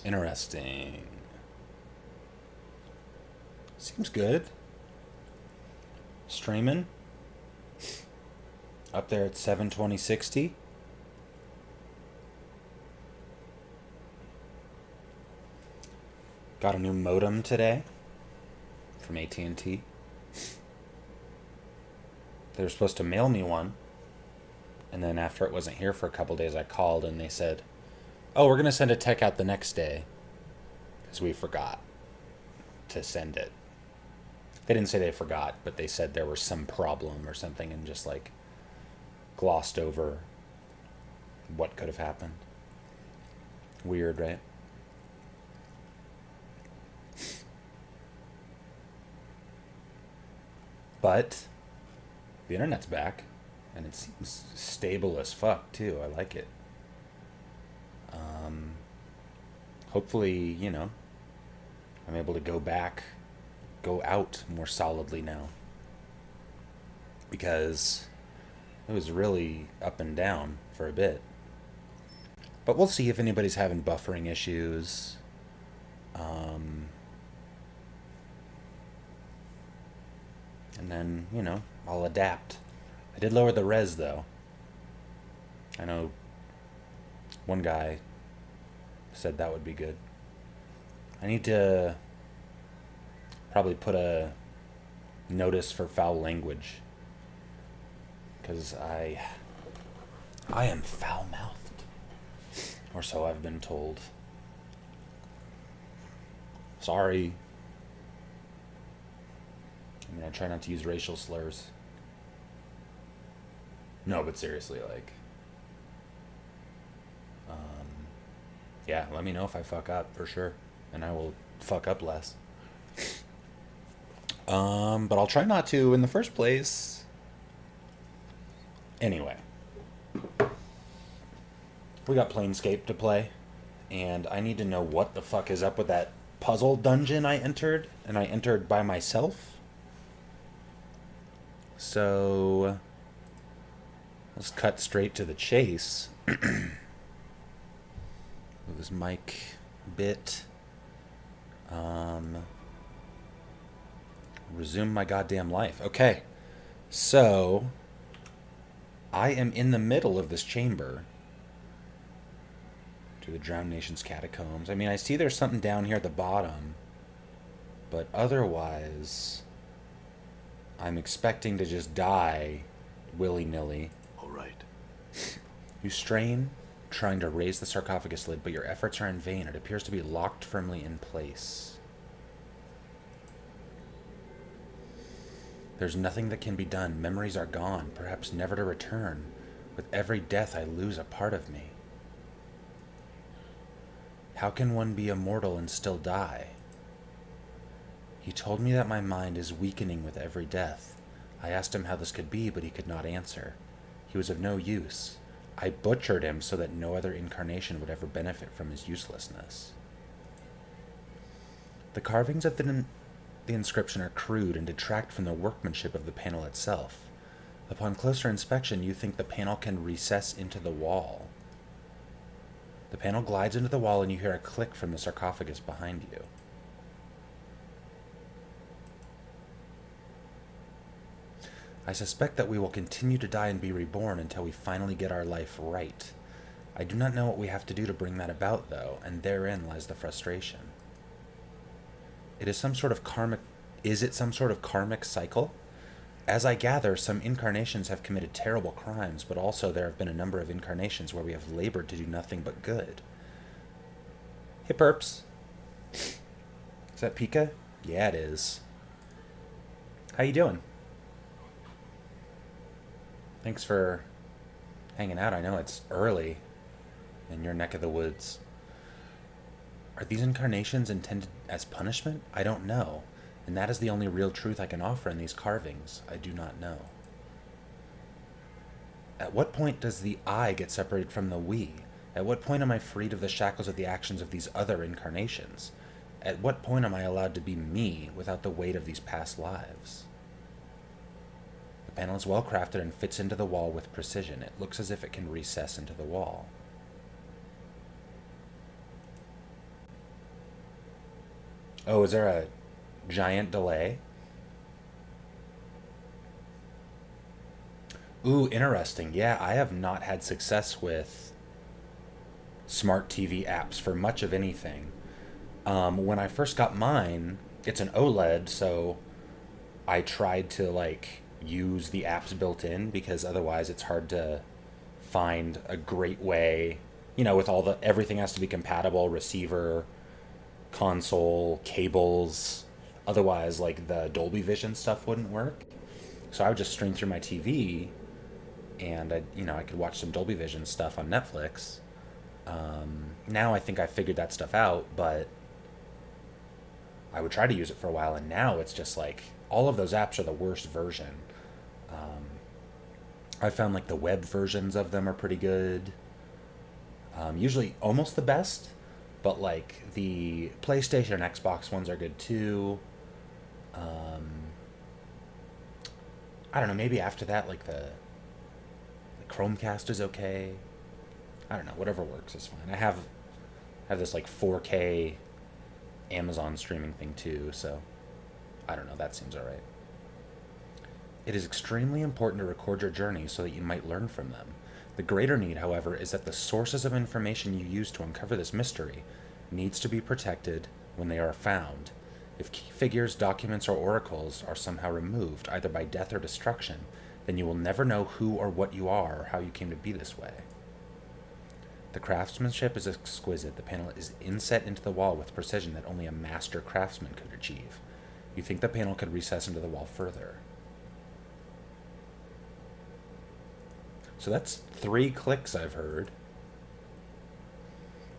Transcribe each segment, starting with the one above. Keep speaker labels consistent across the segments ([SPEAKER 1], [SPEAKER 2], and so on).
[SPEAKER 1] Interesting. Seems good. Streaming. Up there at 72060. Got a new modem today from AT&T. They were supposed to mail me one. And then after it wasn't here for a couple days, I called and they said, oh, we're going to send a tech out the next day. Because we forgot to send it. They didn't say they forgot, but they said there was some problem or something and just like glossed over what could have happened. Weird, right? But the internet's back, and it seems stable as fuck too. I like it. Hopefully, you know, I'm able to go out more solidly now, because it was really up and down for a bit. But we'll see if anybody's having buffering issues. And then, you know, I'll adapt. I did lower the res, though. I know one guy said that would be good. I need to probably put a notice for foul language. Because I am foul-mouthed. Or so I've been told. Sorry. I mean, I try not to use racial slurs. No, but seriously, like... yeah, let me know if I fuck up, for sure. And I will fuck up less. But I'll try not to in the first place. Anyway. We got Planescape to play. And I need to know what the fuck is up with that puzzle dungeon I entered. And I entered by myself. So... let's cut straight to the chase. With this mic bit. Resume my goddamn life. Okay. So, I am in the middle of this chamber. To the Drowned Nation's catacombs. I mean, I see there's something down here at the bottom. But otherwise, I'm expecting to just die willy-nilly.
[SPEAKER 2] All right.
[SPEAKER 1] You strain, trying to raise the sarcophagus lid, but your efforts are in vain. It appears to be locked firmly in place. There's nothing that can be done. Memories are gone, perhaps never to return. With every death, I lose a part of me. How can one be immortal and still die? He told me that my mind is weakening with every death. I asked him how this could be, but he could not answer. He was of no use. I butchered him so that no other incarnation would ever benefit from his uselessness. The carvings of the inscription are crude and detract from the workmanship of the panel itself. Upon closer inspection, you think the panel can recess into the wall. The panel glides into the wall and you hear a click from the sarcophagus behind you. I suspect that we will continue to die and be reborn until we finally get our life right. I do not know what we have to do to bring that about, though, and therein lies the frustration. Is it some sort of karmic cycle? As I gather, some incarnations have committed terrible crimes, but also there have been a number of incarnations where we have labored to do nothing but good. Hey, Perps. Is that Pika? Yeah, it is. How you doing? Thanks for hanging out. I know it's early in your neck of the woods. Are these incarnations intended as punishment? I don't know. And that is the only real truth I can offer in these carvings. I do not know. At what point does the I get separated from the we? At what point am I freed of the shackles of the actions of these other incarnations? At what point am I allowed to be me without the weight of these past lives? The panel is well crafted and fits into the wall with precision. It looks as if it can recess into the wall. Oh, is there a giant delay? Ooh, interesting. Yeah, I have not had success with smart TV apps for much of anything. When I first got mine, it's an OLED, so I tried to like use the apps built in because otherwise it's hard to find a great way, with all the everything has to be compatible, receiver, console, cables. Otherwise, like the Dolby Vision stuff wouldn't work. So I would just stream through my TV, and I could watch some Dolby Vision stuff on Netflix. Now I think I figured that stuff out, but I would try to use it for a while, and now it's just like all of those apps are the worst version. I found like the web versions of them are pretty good. Usually almost the best, but like the PlayStation and Xbox ones are good too. I don't know. Maybe after that, like the Chromecast is okay. I don't know. Whatever works is fine. I have this like 4K Amazon streaming thing too, so I don't know. That seems alright. It is extremely important to record your journeys so that you might learn from them. The greater need, however, is that the sources of information you use to uncover this mystery needs to be protected when they are found. If key figures, documents, or oracles are somehow removed, either by death or destruction, then you will never know who or what you are or how you came to be this way. The craftsmanship is exquisite. The panel is inset into the wall with precision that only a master craftsman could achieve. You think the panel could recess into the wall further. So that's 3 clicks I've heard.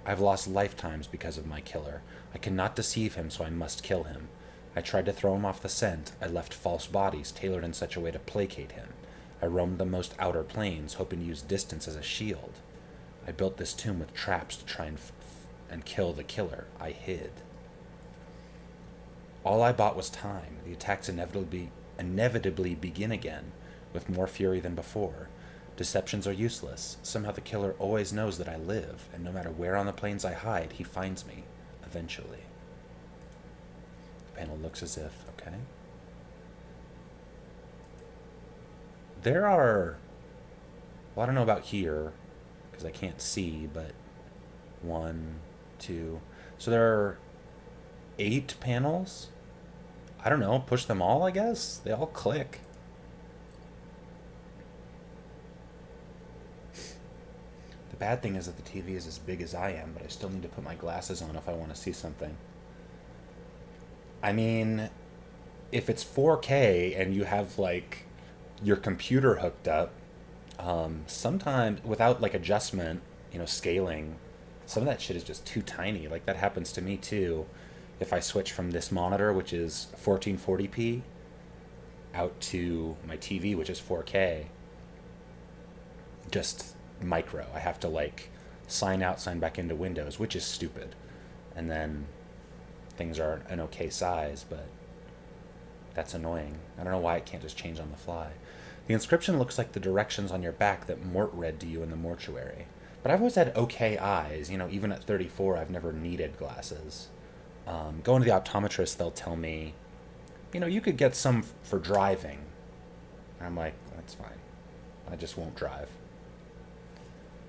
[SPEAKER 1] I've lost lifetimes because of my killer. I cannot deceive him, so I must kill him. I tried to throw him off the scent. I left false bodies tailored in such a way to placate him. I roamed the most outer planes, hoping to use distance as a shield. I built this tomb with traps to try and kill the killer. I hid. All I bought was time. The attacks inevitably begin again, with more fury than before. Deceptions are useless. Somehow the killer always knows that I live, and no matter where on the plains I hide, he finds me, eventually. The panel looks as if, okay. There are, well, I don't know about here, because I can't see, but 1, 2. So there are 8 panels. I don't know, push them all, I guess? They all click. The bad thing is that the TV is as big as I am, but I still need to put my glasses on if I want to see something. I mean, if it's 4K and you have like your computer hooked up, sometimes without like adjustment, scaling, some of that shit is just too tiny. Like that happens to me too. If I switch from this monitor, which is 1440p, out to my TV, which is 4K, just micro. I have to like sign out, sign back into Windows, which is stupid. And then things are an okay size, but that's annoying. I don't know why it can't just change on the fly. The inscription looks like the directions on your back that Mort read to you in the mortuary. But I've always had okay eyes. Even at 34, I've never needed glasses. Going to the optometrist, they'll tell me, you could get some for driving. And I'm like, that's fine. I just won't drive.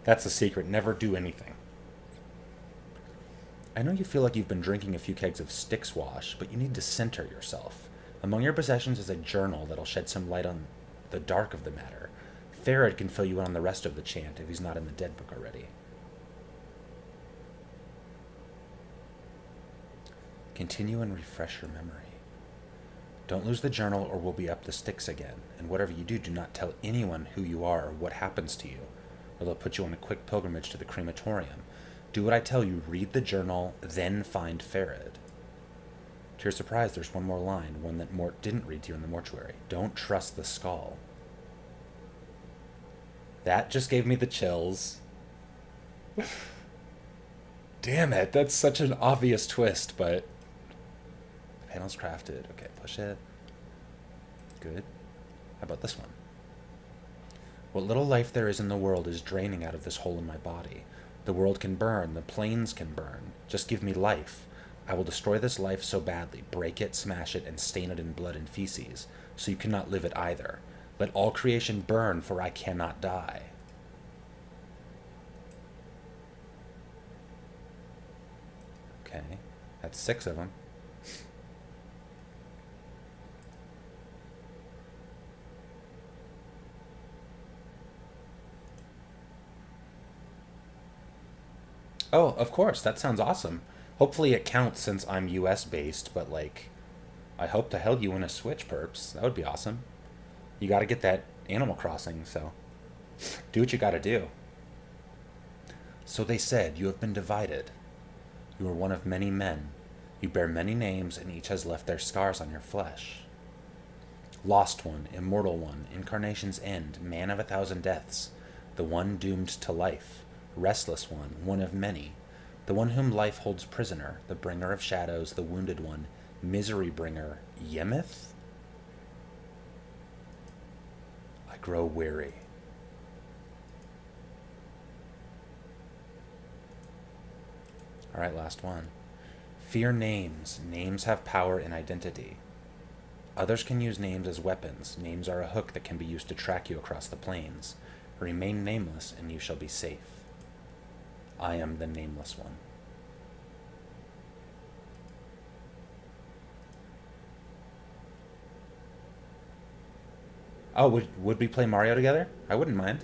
[SPEAKER 1] That's the secret. Never do anything. I know you feel like you've been drinking a few kegs of Styx wash, but you need to center yourself. Among your possessions is a journal that'll shed some light on the dark of the matter. Farad can fill you in on the rest of the chant if he's not in the dead book already. Continue and refresh your memory. Don't lose the journal or we'll be up the Styx again, and whatever you do, do not tell anyone who you are or what happens to you, or they'll put you on a quick pilgrimage to the crematorium. Do what I tell you, read the journal, then find Farad. To your surprise, there's one more line, one that Mort didn't read to you in the mortuary. Don't trust the skull. That just gave me the chills. Damn it, that's such an obvious twist, but... The panel's crafted. Okay, push it. Good. How about this one? What little life there is in the world is draining out of this hole in my body. The world can burn, the plains can burn. Just give me life. I will destroy this life so badly, break it, smash it, and stain it in blood and feces, so you cannot live it either. Let all creation burn, for I cannot die. Okay, that's 6 of them. Oh, of course, that sounds awesome. Hopefully it counts since I'm US based, but like, I hope to hell you win a Switch, perps. That would be awesome. You gotta get that Animal Crossing, so do what you gotta do. So they said, you have been divided. You are one of many men. You bear many names, and each has left their scars on your flesh. Lost One, Immortal One, Incarnation's End, Man of 1,000 Deaths, the one doomed to life, Restless One, one of many, the one whom life holds prisoner, the bringer of shadows, the wounded one, Misery Bringer, Yemeth? I grow weary. Alright, last one. Fear names. Names have power and identity. Others can use names as weapons. Names are a hook that can be used to track you across the plains. Remain nameless, and you shall be safe. I am the Nameless One. Oh, would we play Mario together? I wouldn't mind.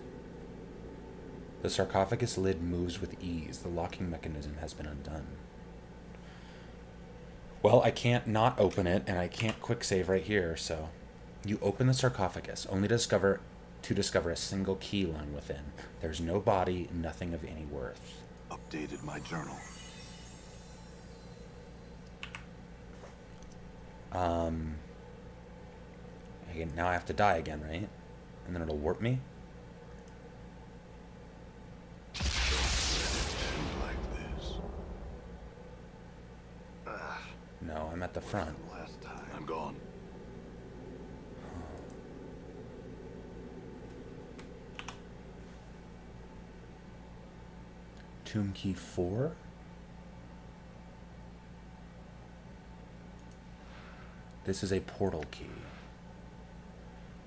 [SPEAKER 1] The sarcophagus lid moves with ease. The locking mechanism has been undone. Well, I can't not open it, and I can't quick save right here, so... You open the sarcophagus, only to discover a single key lying within. There's no body, nothing of any worth.
[SPEAKER 2] Updated my journal.
[SPEAKER 1] Again, now I have to die again, right? And then it'll warp me?
[SPEAKER 2] Like this.
[SPEAKER 1] No, I'm at the front.
[SPEAKER 2] Last time. I'm gone.
[SPEAKER 1] Tomb key 4? This is a portal key.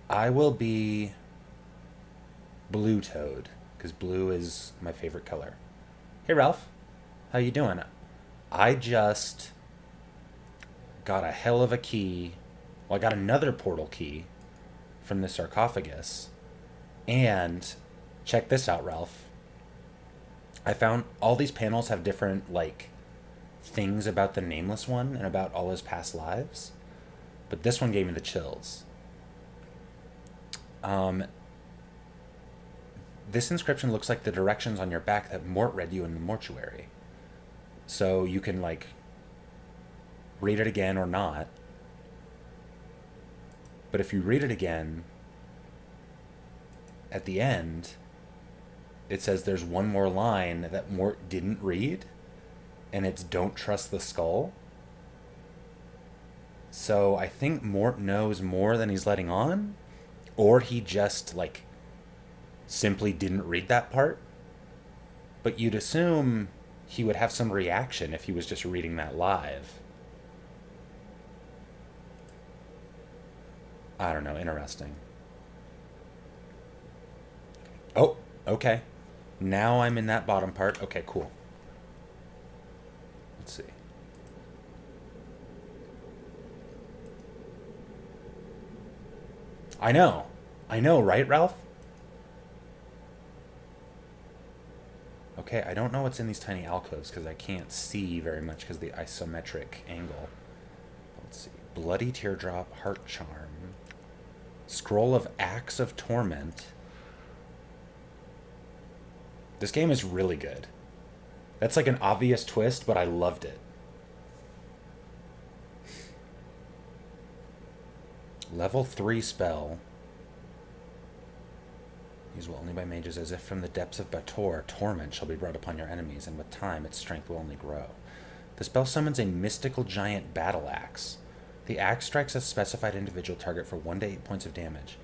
[SPEAKER 1] I will be Blue Toad, because blue is my favorite color. Hey, Ralph. How you doing? I just got a hell of a key. Well, I got another portal key from the sarcophagus. And check this out, Ralph. I found all these panels have different, like, things about the Nameless One and about all his past lives. But this one gave me the chills. This inscription looks like the directions on your back that Mort read you in the mortuary. So you can, like, read it again or not. But if you read it again, at the end, it says there's one more line that Mort didn't read, and it's don't trust the skull. So I think Mort knows more than he's letting on, or he just, like, simply didn't read that part. But you'd assume he would have some reaction if he was just reading that live. I don't know, interesting. Oh, okay. Now I'm in that bottom part. Okay, cool. Let's see. I know, right, Ralph? Okay, I don't know what's in these tiny alcoves because I can't see very much because of the isometric angle. Let's see. Bloody Teardrop, Heart Charm. Scroll of Axe of Torment. This game is really good. That's like an obvious twist, but I loved it. Level 3 spell. Usable only by mages, as if from the depths of Bator, torment shall be brought upon your enemies, and with time its strength will only grow. The spell summons a mystical giant battle axe. The axe strikes a specified individual target for 1 to 8 points of damage.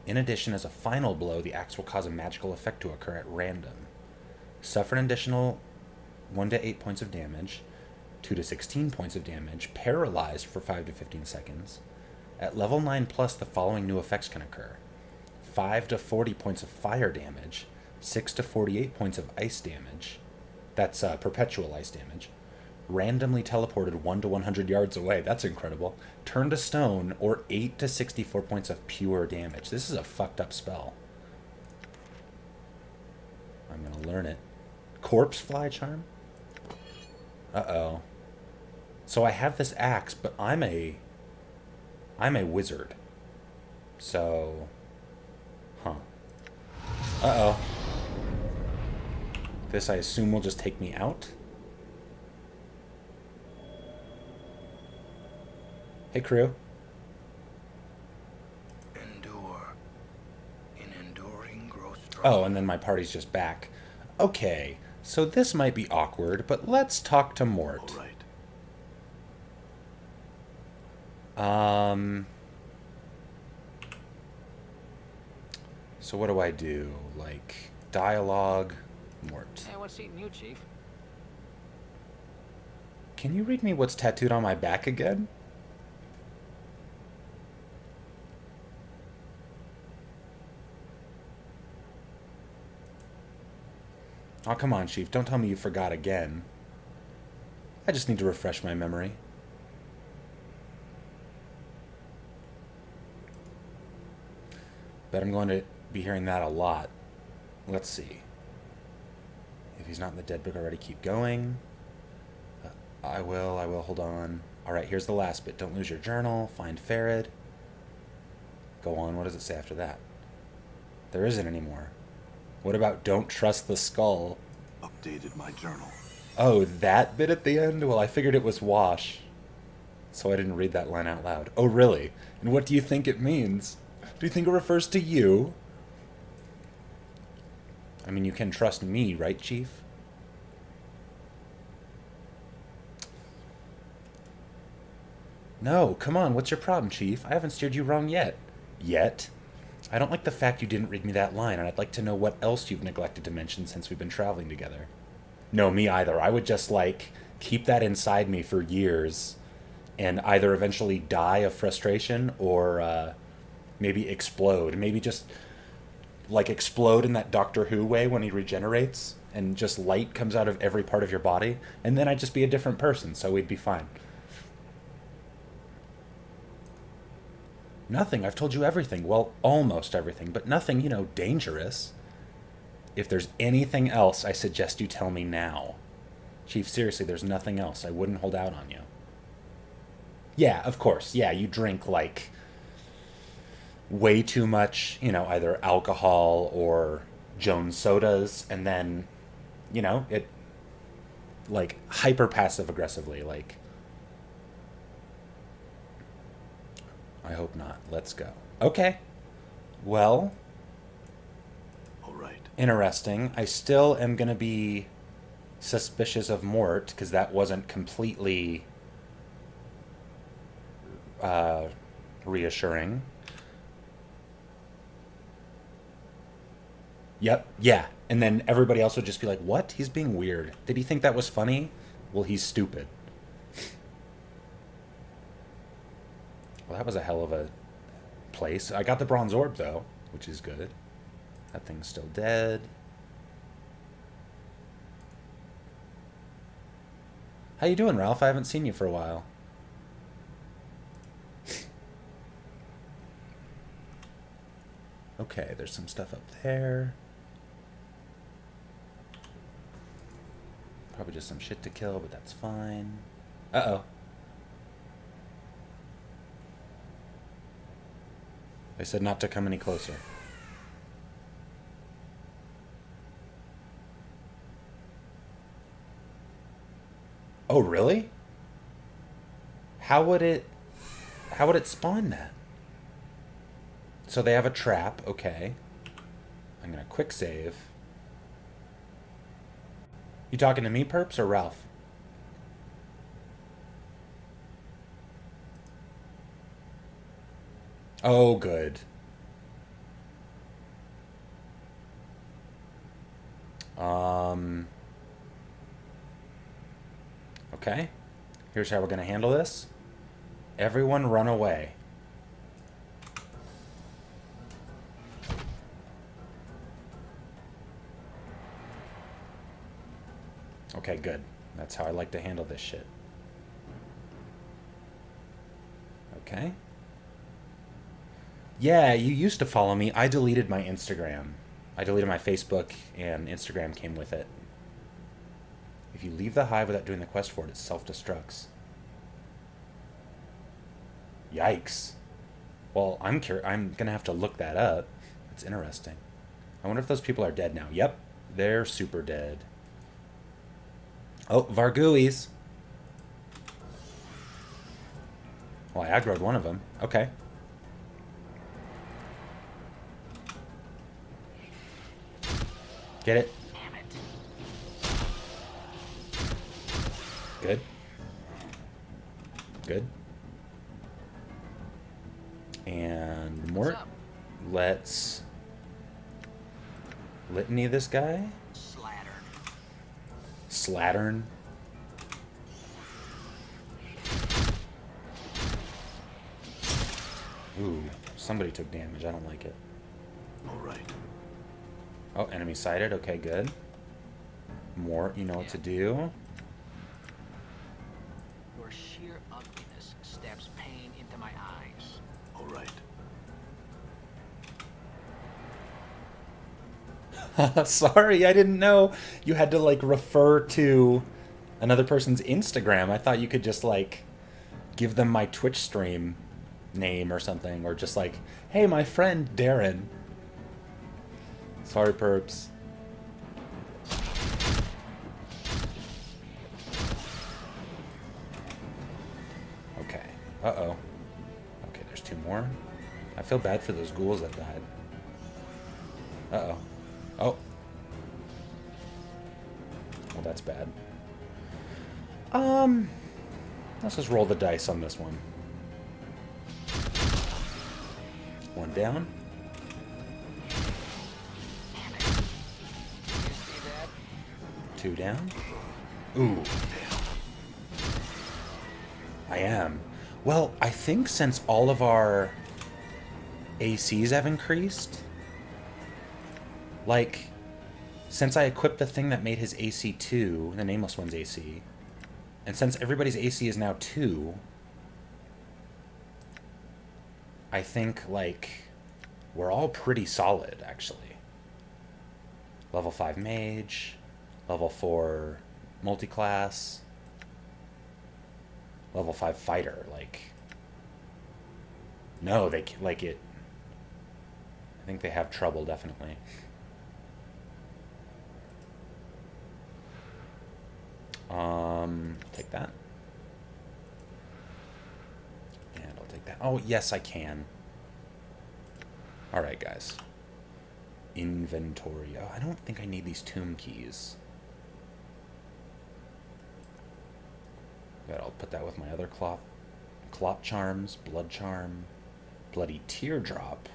[SPEAKER 1] In addition, as a final blow, the axe will cause a magical effect to occur at random. Suffer an additional 1 to 8 points of damage. 2 to 16 points of damage, paralyzed for 5 to 15 seconds. At level 9 plus, the following new effects can occur: 5 to 40 points of fire damage, 6 to 48 points of ice damage. That's perpetual ice damage. Randomly teleported 1 to 100 yards away. That's incredible. Turn to stone, or 8 to 64 points of pure damage. This is a fucked up spell. I'm going to learn it. Corpse Fly Charm? Uh-oh. So I have this axe, but I'm a wizard. So... Huh. Uh-oh. This, I assume, will just take me out? Hey, crew.
[SPEAKER 3] Endure. In enduring grow strong.
[SPEAKER 1] Oh, and then my party's just back. Okay, so this might be awkward, but let's talk to Mort.
[SPEAKER 2] All right.
[SPEAKER 1] So what do I do? Like, dialogue, Mort.
[SPEAKER 4] Hey, what's eating you, Chief?
[SPEAKER 1] Can you read me what's tattooed on my back again? Oh, come on, Chief. Don't tell me you forgot again. I just need to refresh my memory. Bet I'm going to be hearing that a lot. Let's see. If he's not in the dead book already, keep going. I will, hold on. Alright, here's the last bit. Don't lose your journal. Find Farid. Go on, what does it say after that? There isn't anymore. What about don't trust the skull?
[SPEAKER 2] Updated my journal.
[SPEAKER 1] Oh, that bit at the end? Well, I figured it was wash. So I didn't read that line out loud. Oh, really? And what do you think it means? Do you think it refers to you? I mean, you can trust me, right, Chief? No, come on, what's your problem, Chief? I haven't steered you wrong yet. Yet? I don't like the fact you didn't read me that line, and I'd like to know what else you've neglected to mention since we've been traveling together. No, me either. I would just, like, keep that inside me for years and either eventually die of frustration or maybe explode. Maybe just, like, explode in that Doctor Who way when he regenerates and just light comes out of every part of your body, and then I'd just be a different person, so we'd be fine. Nothing. I've told you everything. Well, almost everything, but nothing, dangerous. If there's anything else, I suggest you tell me now. Chief, seriously, there's nothing else. I wouldn't hold out on you. Yeah, of course. Yeah, you drink, like, way too much, either alcohol or Jones sodas, and then, it, like, hyper passive aggressively, like, I hope not. Let's go. Okay. Well,
[SPEAKER 2] All right.
[SPEAKER 1] interesting. I still am going to be suspicious of Mort, because that wasn't completely reassuring. Yep. Yeah. And then everybody else would just be like, what? He's being weird. Did he think that was funny? Well, he's stupid. Well, that was a hell of a place. I got the bronze orb, though, which is good. That thing's still dead. How you doing, Ralph? I haven't seen you for a while. Okay, there's some stuff up there. Probably just some shit to kill, but that's fine. Uh-oh. They said not to come any closer. Oh, really? How would it spawn that? So they have a trap, okay. I'm gonna quick save. You talking to me, Perps, or Ralph? Oh, good. Okay. Here's how we're going to handle this. Everyone run away. Okay, good. That's how I like to handle this shit. Okay. Yeah, you used to follow me. I deleted my Instagram. I deleted my Facebook, and Instagram came with it. If you leave the hive without doing the quest for it, it self-destructs. Yikes. Well, I'm gonna have to look that up. It's interesting. I wonder if those people are dead now. Yep, they're super dead. Oh, Varguis. Well, I aggroed one of them. Okay. Get it?
[SPEAKER 3] Damn it.
[SPEAKER 1] Good. Good. And Mort, let's litany this guy. Slattern. Ooh, somebody took damage. I don't like it.
[SPEAKER 2] All right.
[SPEAKER 1] Oh, enemy sighted. Okay, good. Mort, you know what to do.
[SPEAKER 3] Your sheer ugliness stabs pain into my eyes.
[SPEAKER 2] All right.
[SPEAKER 1] Sorry, I didn't know you had to, like, refer to another person's Instagram. I thought you could just, like, give them my Twitch stream name or something. Or just like, hey, my friend Darin. Sorry, perps. Okay. Uh-oh. Okay, there's two more. I feel bad for those ghouls that died. Uh-oh. Oh. Well, that's bad. Let's just roll the dice on this one. One down. Two down. Ooh. I am. Well, I think since all of our ACs have increased, like, since I equipped the thing that made his AC 2, the Nameless One's AC, and since everybody's AC is now 2, I think, like, we're all pretty solid, actually. Level 5 Mage, Level 4 Multiclass, Level 5 Fighter, like... No, they, like, it... I think they have trouble, definitely. Take that. And I'll take that. Oh, yes, I can. Alright, guys. Inventory. Oh, I don't think I need these tomb keys. Good, I'll put that with my other clot charms, blood charm, bloody teardrop.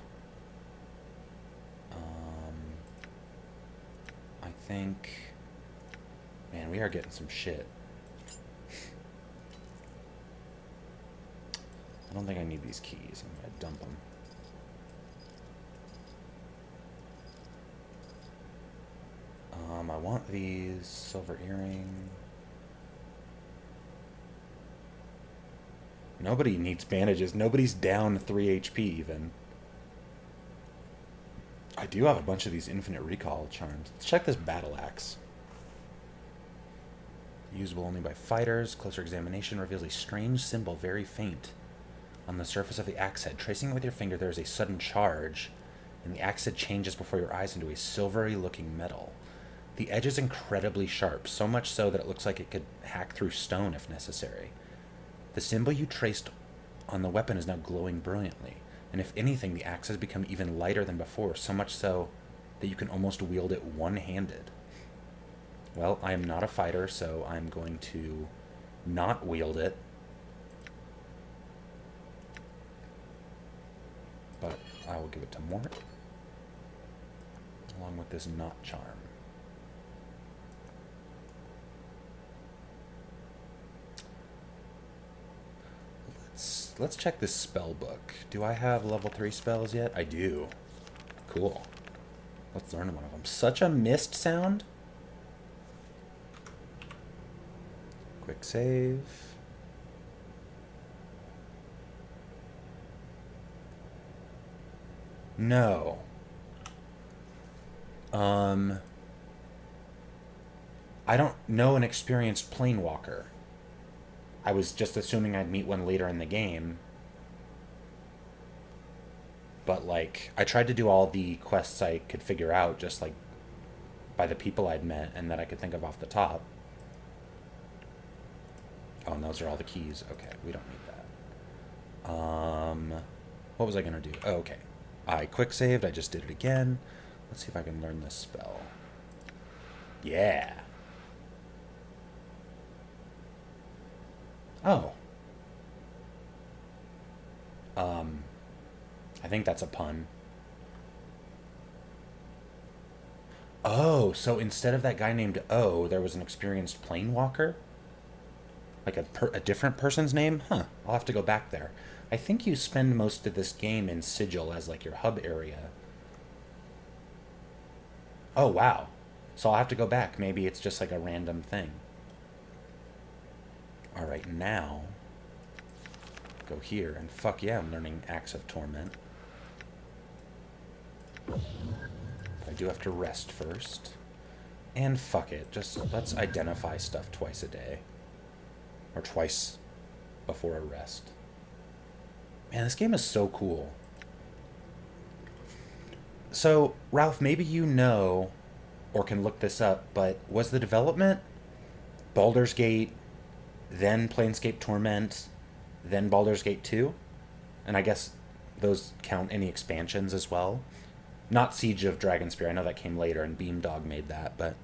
[SPEAKER 1] I think... Man, we are getting some shit. I don't think I need these keys. I'm going to dump them. I want these. Silver earring. Nobody needs bandages. Nobody's down 3 HP even. I do have a bunch of these infinite recall charms. Let's check this battle axe. Usable only by fighters. Closer examination reveals a strange symbol, very faint, on the surface of the axe head. Tracing it with your finger, there is a sudden charge, and the axe head changes before your eyes into a silvery-looking metal. The edge is incredibly sharp, so much so that it looks like it could hack through stone if necessary. The symbol you traced on the weapon is now glowing brilliantly, and if anything, the axe has become even lighter than before, so much so that you can almost wield it one-handed. Well, I am not a fighter, so I'm going to not wield it. But I will give it to Mort, along with this knot charm. let's check this spell book. Do I have level 3 spells yet? I do. Cool. Let's learn one of them. Such a mist sound. Quick save. No. I don't know an experienced planewalker. I was just assuming I'd meet one later in the game. But, like, I tried to do all the quests I could figure out, just, like, by the people I'd met and that I could think of off the top. Oh, and those are all the keys. Okay, we don't need that. What was I going to do? Oh, okay. I quick saved. I just did it again. Let's see if I can learn this spell. Yeah. Oh. I think that's a pun. Oh, so instead of that guy named O, there was an experienced planewalker? Like a different person's name? Huh. I'll have to go back there. I think you spend most of this game in Sigil as, like, your hub area. Oh, wow. So I'll have to go back. Maybe it's just, like, a random thing. Alright, now... go here, and fuck yeah, I'm learning Axe of Torment. I do have to rest first. And fuck it, just let's identify stuff twice a day. Or twice before a rest. Man, this game is so cool. So, Ralph, maybe you know, or can look this up, but was the development Baldur's Gate, then Planescape Torment, then Baldur's Gate 2? And I guess those count any expansions as well. Not Siege of Dragonspear. I know that came later, and Beamdog made that, but...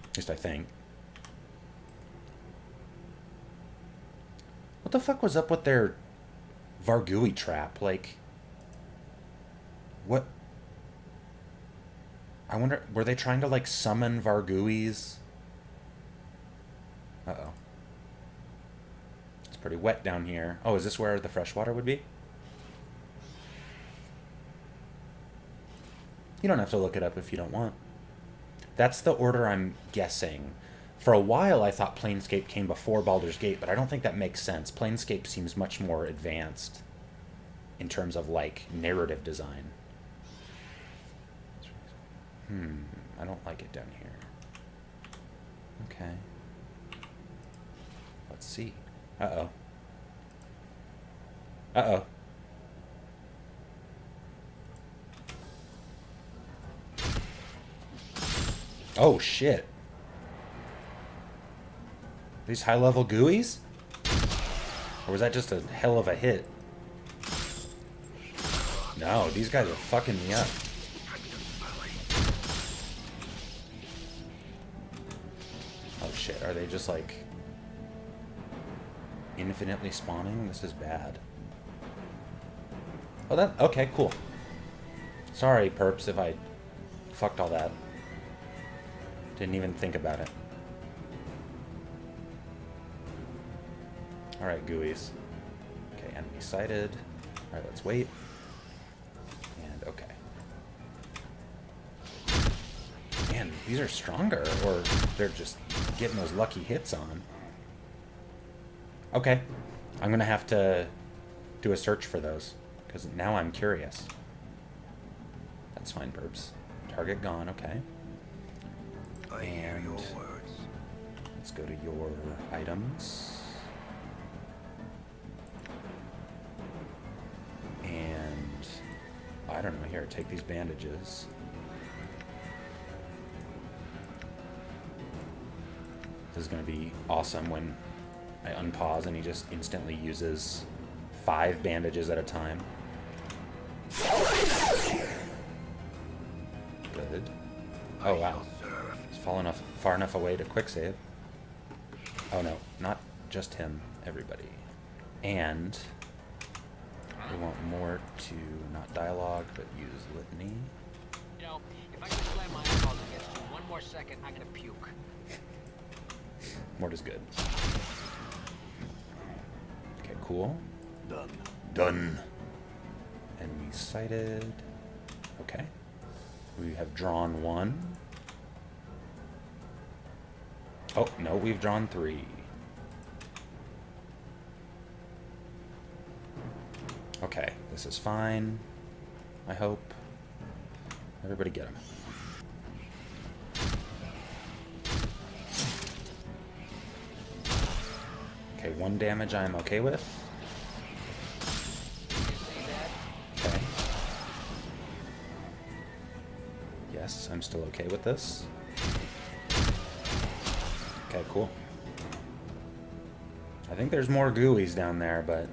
[SPEAKER 1] at least I think. What the fuck was up with their Vargui trap? Like... what... I wonder... were they trying to, like, summon Varguis? Uh-oh. It's pretty wet down here. Oh, is this where the fresh water would be? You don't have to look it up if you don't want. That's the order I'm guessing. For a while, I thought Planescape came before Baldur's Gate, but I don't think that makes sense. Planescape seems much more advanced in terms of, like, narrative design. I don't like it down here. Okay. Let's see. Uh-oh. Uh-oh. Oh, shit. These high-level GUIs? Or was that just a hell of a hit? No, these guys are fucking me up. Oh, shit. Are they just, like... infinitely spawning? This is bad. Oh, that... okay, cool. Sorry, perps, if I fucked all that. Didn't even think about it. Alright, GUIs. Okay, enemy sighted. Alright, let's wait. And okay. Man, these are stronger, or they're just getting those lucky hits on. Okay. I'm gonna have to do a search for those, because now I'm curious. That's fine, Burbs. Target gone, okay.
[SPEAKER 2] I hear your
[SPEAKER 1] And
[SPEAKER 2] words.
[SPEAKER 1] let's go to your items. And I don't know, here, take these bandages. This is going to be awesome when I unpause and he just instantly uses 5 bandages at a time. Good. Oh, wow. He's far enough away to quick save. Oh, no. Not just him. Everybody. And we want more to not dialogue, but use litany.
[SPEAKER 3] You know, if I can slam my eyeballs against you one more second, I'm gonna puke.
[SPEAKER 1] Mort is good. cool.
[SPEAKER 2] Done.
[SPEAKER 1] Done. Enemy sighted. Okay. We have drawn 1. Oh, no, we've drawn 3. Okay, this is fine. I hope. Everybody get him. Okay, 1 damage I am okay with. Okay. Yes, I'm still okay with this. Okay, cool. I think there's more gooeys down there, but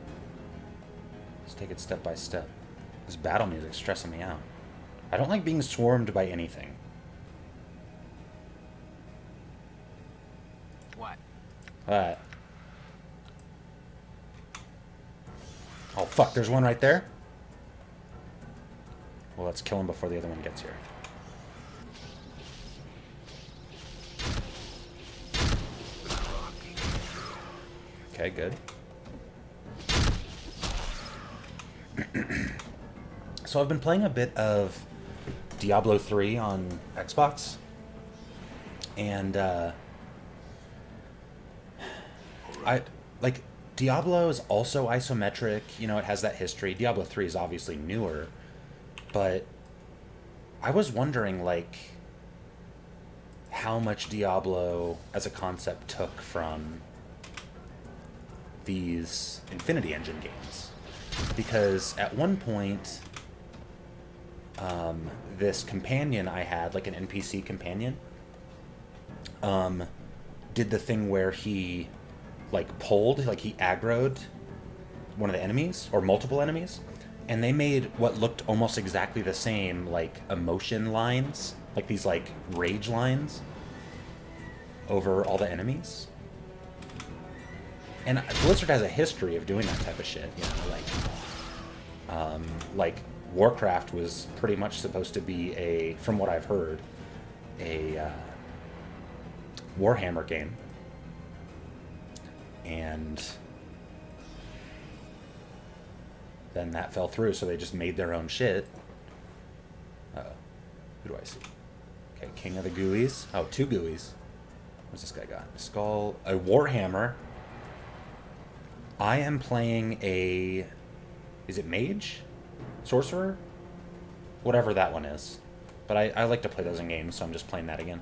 [SPEAKER 1] let's take it step by step. This battle music's stressing me out. I don't like being swarmed by anything.
[SPEAKER 3] What?
[SPEAKER 1] Alright. Oh, fuck, there's one right there? Well, let's kill him before the other one gets here. Okay, good. So I've been playing a bit of Diablo 3 on Xbox. And, Diablo is also isometric, you know, it has that history. Diablo 3 is obviously newer, but I was wondering, like, how much Diablo as a concept took from these Infinity Engine games. Because at one point, this companion I had, like an NPC companion, did the thing where he he aggroed one of the enemies, or multiple enemies, and they made what looked almost exactly the same, like, emotion lines, like these, like, rage lines over all the enemies. And Blizzard has a history of doing that type of shit, you know, like Warcraft was pretty much supposed to be from what I've heard, a Warhammer game. And then that fell through, so they just made their own shit. Uh-oh. Who do I see? Okay, King of the Gooeys. Oh, 2 Gooeys. What's this guy got? A skull. A Warhammer. I am playing a... Is it Mage? Sorcerer? Whatever that one is. But I like to play those in games, so I'm just playing that again.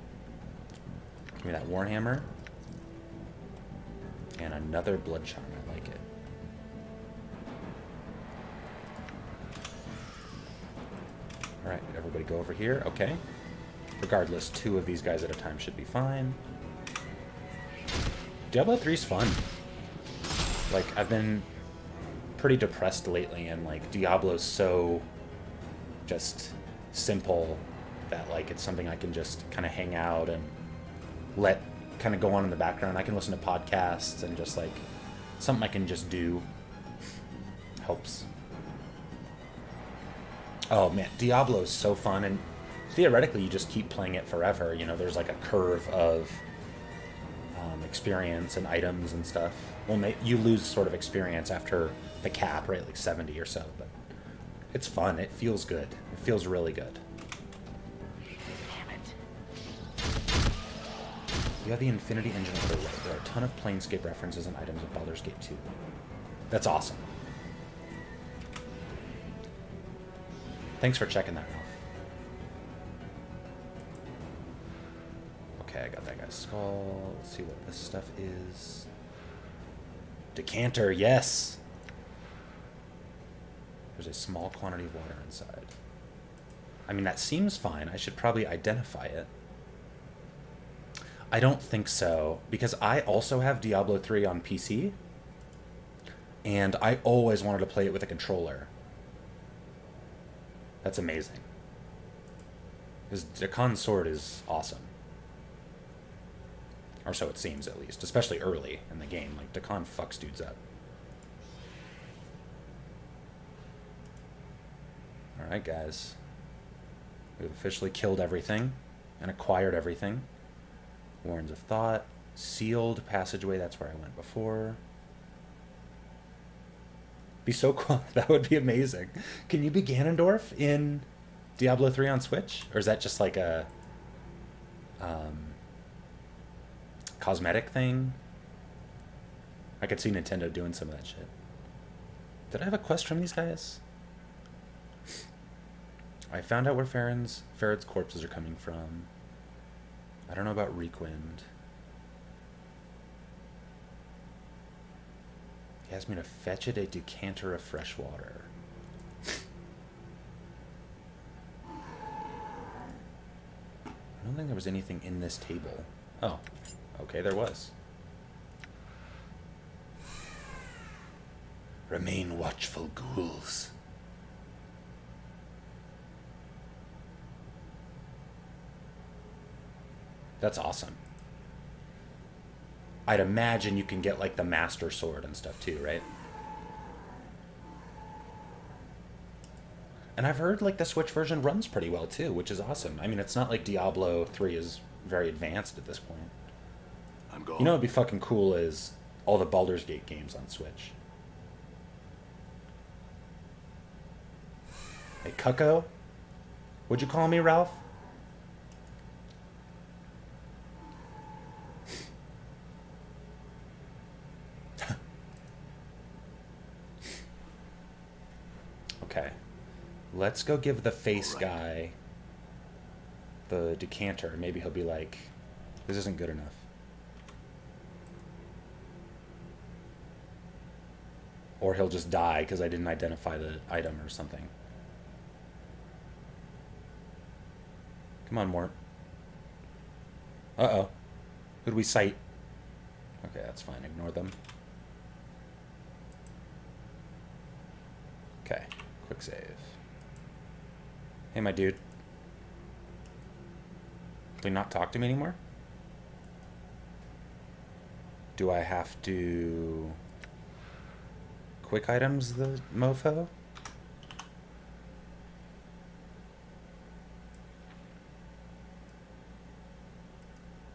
[SPEAKER 1] Give me that Warhammer. And another Blood Charm. I like it. Alright, everybody go over here. Okay. Regardless, 2 of these guys at a time should be fine. Diablo 3's fun. Like, I've been pretty depressed lately, and, like, Diablo's so just simple that, like, it's something I can just kind of hang out and let kind of go on in the background. I can listen to podcasts and just, like, something I can just do. Helps. Oh, man, Diablo's so fun, and theoretically you just keep playing it forever. You know, there's, like, a curve of experience and items and stuff. Well, you lose sort of experience after the cap, right? Like 70 or so, but it's fun. It feels good. It feels really good.
[SPEAKER 3] Damn it.
[SPEAKER 1] You have the Infinity Engine on the right. There are a ton of Planescape references and items in Baldur's Gate 2. That's awesome. Thanks for checking that, Ralph. Okay, I got that guy's skull. Let's see what this stuff is. Decanter, yes! There's a small quantity of water inside. I mean, that seems fine. I should probably identify it. I don't think so, because I also have Diablo 3 on PC, and I always wanted to play it with a controller. That's amazing. Because Dakan's sword is awesome. Or so it seems, at least. Especially early in the game. Like, Dakan fucks dudes up. Alright, guys. We've officially killed everything. And acquired everything. Warrens of Thought. Sealed passageway, that's where I went before. Be so cool. That would be amazing. Can you be Ganondorf in Diablo 3 on Switch? Or is that just like a cosmetic thing? I could see Nintendo doing some of that shit. Did I have a quest from these guys? I found out where Farad's corpses are coming from. I don't know about Reekwind. He asked me to fetch it a decanter of fresh water. I don't think there was anything in this table. Oh, okay, there was. Remain watchful, ghouls. That's awesome. I'd imagine you can get like the Master Sword and stuff too, right? And I've heard like the Switch version runs pretty well too, which is awesome. I mean, it's not like Diablo 3 is very advanced at this point.
[SPEAKER 2] I'm going.
[SPEAKER 1] You know what'd be fucking cool is all the Baldur's Gate games on Switch. Hey, Cucko? Would you call me, Ralph? Okay. Let's go give the face guy the decanter. Maybe he'll be like, this isn't good enough. Or he'll just die because I didn't identify the item or something. Come on, Mort. Uh-oh. Who'd we cite? Okay, that's fine. Ignore them. Okay. Quick save. Hey, my dude. Do you not talk to me anymore? Do I have to quick items the mofo?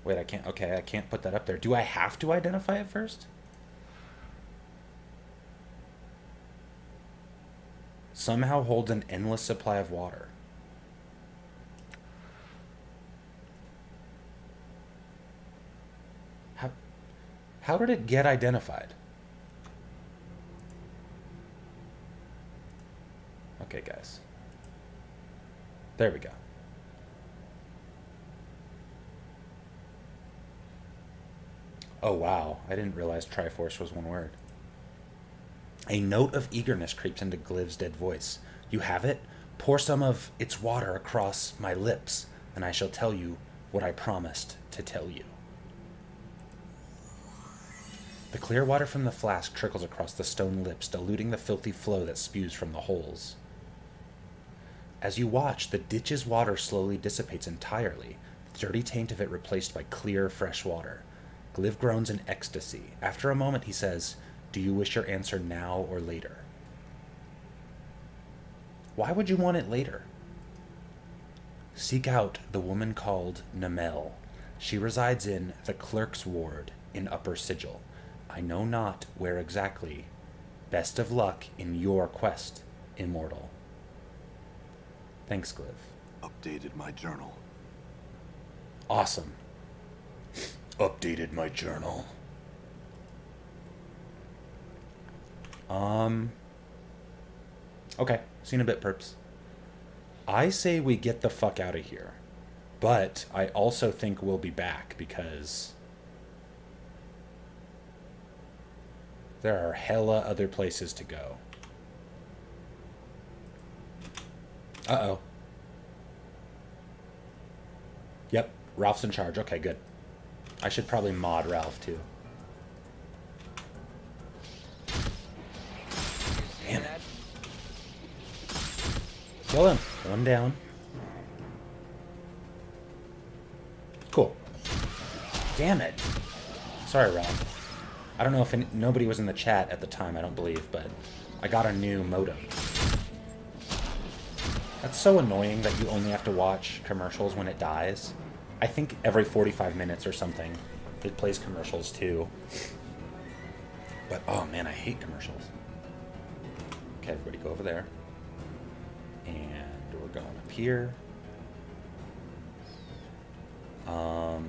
[SPEAKER 1] Wait, I can't. Okay, I can't put that up there. Do I have to identify it first? Somehow holds an endless supply of water. How did it get identified? Okay, guys. There we go. Oh, wow. I didn't realize Triforce was one word. A note of eagerness creeps into Gliv's dead voice. You have it? Pour some of its water across my lips, and I shall tell you what I promised to tell you. The clear water from the flask trickles across the stone lips, diluting the filthy flow that spews from the holes. As you watch, the ditch's water slowly dissipates entirely, the dirty taint of it replaced by clear, fresh water. Gliv groans in ecstasy. After a moment, he says, "Do you wish your answer now or later?" Why would you want it later? Seek out the woman called Namel. She resides in the clerk's ward in Upper Sigil. I know not where exactly. Best of luck in your quest, immortal. Thanks, Gliv.
[SPEAKER 2] Updated my journal.
[SPEAKER 1] Awesome. Updated my journal. Okay, seen a bit, perps. I say we get the fuck out of here. But I also think we'll be back because there are hella other places to go. Uh-oh. Yep, Ralph's in charge. Okay, good. I should probably mod Ralph, too. Damn it. Kill him. One down. Cool. Damn it. Sorry, Ralph. I don't know if nobody was in the chat at the time, I don't believe, but I got a new modem. That's so annoying that you only have to watch commercials when it dies. I think every 45 minutes or something, it plays commercials too. But, oh man, I hate commercials. Okay, everybody go over there. And we're going up here. Alright,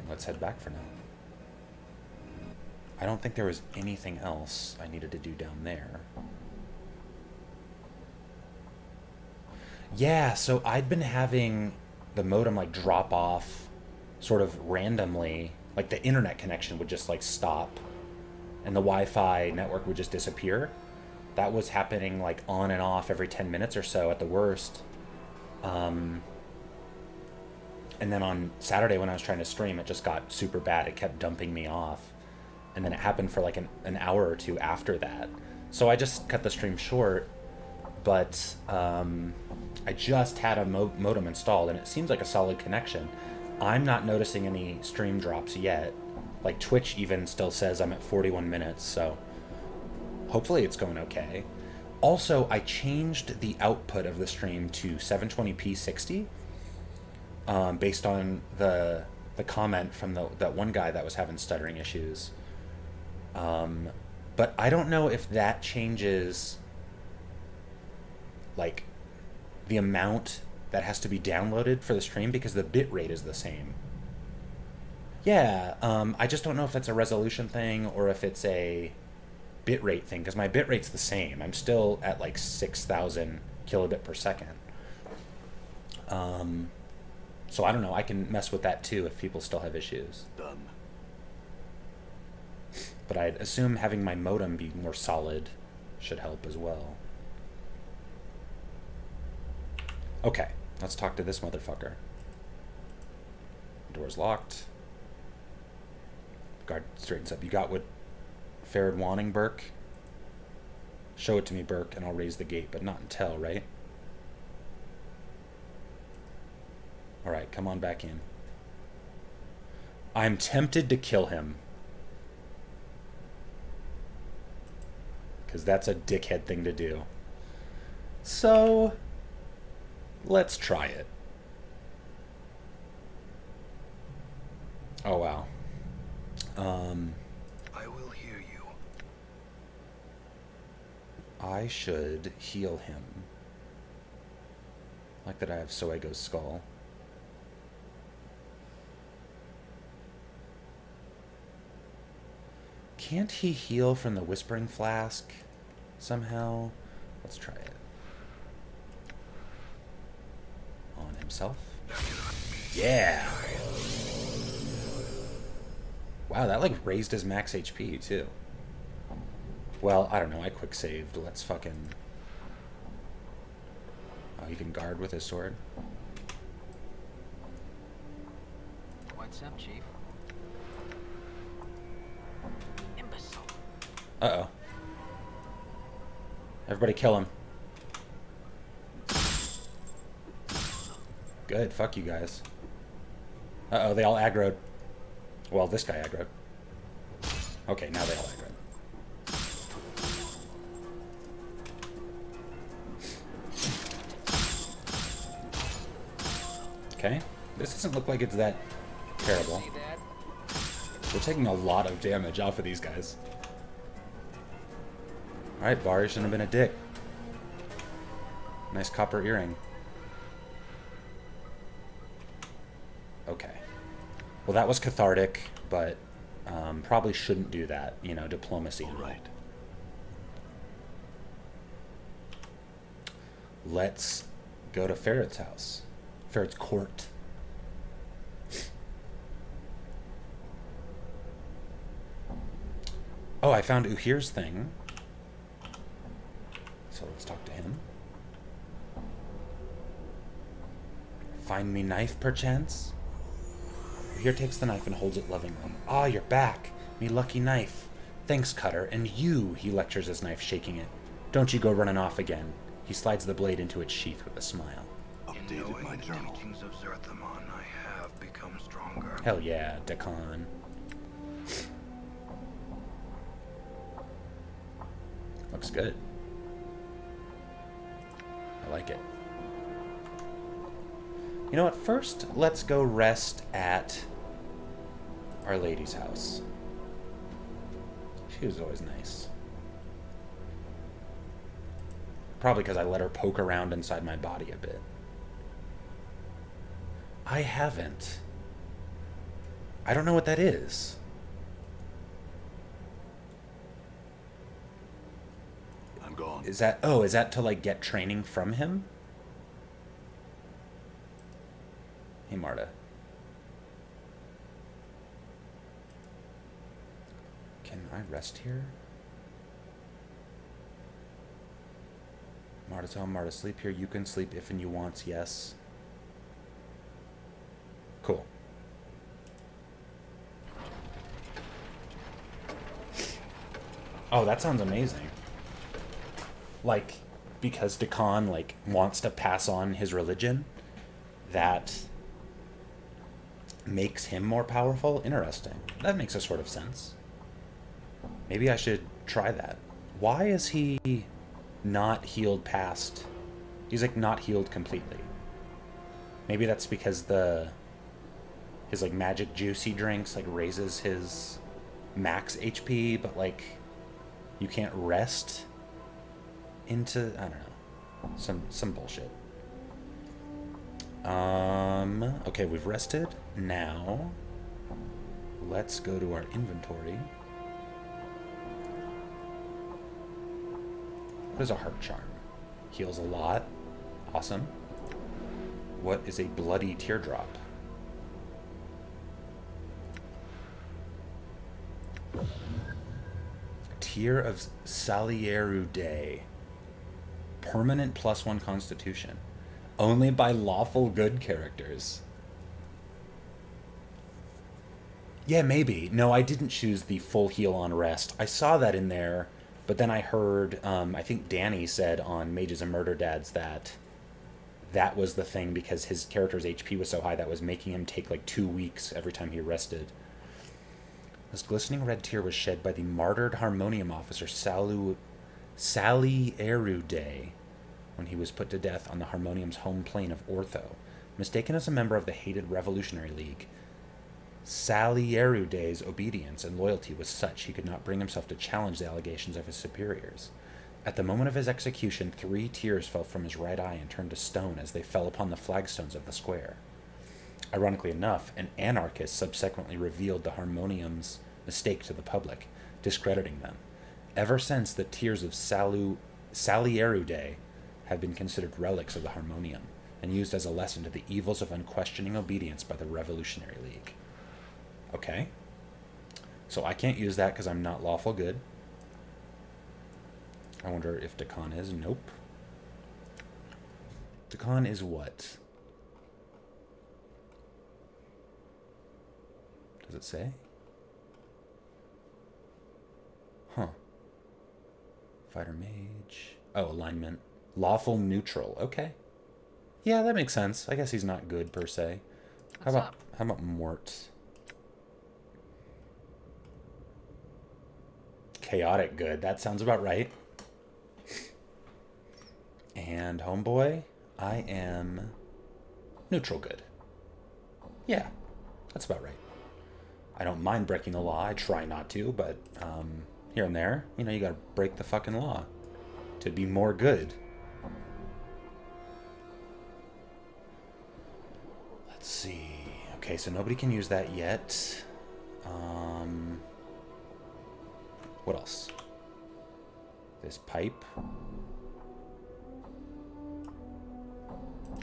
[SPEAKER 1] let's head back for now. I don't think there was anything else I needed to do down there. Yeah, so I'd been having the modem like drop off sort of randomly. Like the internet connection would just like stop and the Wi-Fi network would just disappear. That was happening like on and off every 10 minutes or so at the worst. And then on Saturday when I was trying to stream, it just got super bad. It kept dumping me off. And then it happened for like an hour or two after that. So I just cut the stream short. But I just had a modem installed, and it seems like a solid connection. I'm not noticing any stream drops yet. Like Twitch even still says I'm at 41 minutes, so hopefully it's going okay. Also, I changed the output of the stream to 720p 60. Based on the comment from that one guy that was having stuttering issues. But I don't know if that changes like the amount that has to be downloaded for the stream because the bit rate is the same. Yeah, I just don't know if that's a resolution thing or if it's a bit rate thing because my bit rate's the same. I'm still at like 6,000 kilobit per second. So I don't know. I can mess with that too if people still have issues.
[SPEAKER 2] Done.
[SPEAKER 1] But I'd assume having my modem be more solid should help as well. Okay, let's talk to this motherfucker. Door's locked. Guard straightens up. You got what Farrad wanting, Burke? Show it to me, Burke, and I'll raise the gate, but not until, right? Alright, come on back in. I'm tempted to kill him. Because that's a dickhead thing to do. So, let's try it. Oh, wow.
[SPEAKER 2] I will hear you.
[SPEAKER 1] I should heal him. Like that I have Soego's skull. Can't he heal from the Whispering Flask somehow? Let's try it. On himself. Yeah! Wow, that like raised his max HP too. Well, I don't know, I quick saved. Let's fucking... Oh, he can guard with his sword.
[SPEAKER 3] What's up, Chief? Imbecile.
[SPEAKER 1] Uh-oh. Everybody kill him. Good, fuck you guys. Uh-oh, they all aggroed. Well, this guy aggroed. Okay, now they all aggroed. Okay, this doesn't look like it's that terrible.
[SPEAKER 3] See that?
[SPEAKER 1] We're taking a lot of damage off of these guys. Alright, Bar, you shouldn't have been a dick. Nice copper earring. Okay. Well, that was cathartic, but probably shouldn't do that. You know, diplomacy.
[SPEAKER 2] All right.
[SPEAKER 1] Let's go to Farrad's house. Farrad's court. Oh, I found Uhir's thing. So let's talk to him. Find me knife, perchance? Uhir takes the knife and holds it lovingly. Ah, you're back. Me lucky knife. Thanks, Cutter. And you, he lectures his knife, shaking it. Don't you go running off again. He slides the blade into its sheath with a smile.
[SPEAKER 2] Updated my journal.
[SPEAKER 4] Teachings of Zerthamon, I have become stronger.
[SPEAKER 1] Hell yeah, Dakan. Looks good. I like it. You know what? First, let's go rest at Our Lady's house. She was always nice. Probably because I let her poke around inside my body a bit. I haven't. I don't know what that is.
[SPEAKER 2] I'm gone.
[SPEAKER 1] Is that to, like, get training from him? Hey, Marta. Can I rest here? Marta's home. Marta, sleep here. You can sleep if and you want. Yes. Cool. Oh, that sounds amazing. Like, because Dakan, like, wants to pass on his religion, that makes him more powerful. Interesting. That makes a sort of sense. Maybe I should try that. Why is he not healed past... He's, like, not healed completely. Maybe that's because his, like, magic juice he drinks, like, raises his max HP, but, like, you can't rest into... I don't know. Some bullshit. Okay, we've rested. Now, let's go to our inventory. What is a heart charm? Heals a lot. Awesome. What is a bloody teardrop? Tear of Salieru Day. Permanent +1 constitution. Only by lawful good characters. Yeah, maybe. No, I didn't choose the full heal on rest. I saw that in there, but then I heard, I think Danny said on Mages and Murder Dads that that was the thing because his character's HP was so high that was making him take like 2 weeks every time he rested. This glistening red tear was shed by the martyred harmonium officer Salieru Day when he was put to death on the harmonium's home plane of Ortho. Mistaken as a member of the hated Revolutionary League, Salieru Day's obedience and loyalty was such he could not bring himself to challenge the allegations of his superiors. At the moment of his execution, 3 tears fell from his right eye and turned to stone as they fell upon the flagstones of the square. Ironically enough, an anarchist subsequently revealed the harmonium's mistake to the public, discrediting them. Ever since, the tears of Salieru Day have been considered relics of the harmonium and used as a lesson to the evils of unquestioning obedience by the Revolutionary League. Okay. So I can't use that because I'm not lawful good. I wonder if Dakan is. Nope. Dakan is what? Does it say? Huh. Fighter mage. Oh, alignment. Lawful neutral. Okay. Yeah, that makes sense. I guess he's not good per se. How about Mort? Chaotic good. That sounds about right. And homeboy, I am neutral good. Yeah, that's about right. I don't mind breaking the law. I try not to, but here and there, you know, you gotta break the fucking law to be more good. Let's see. Okay, so nobody can use that yet. What else? This pipe. I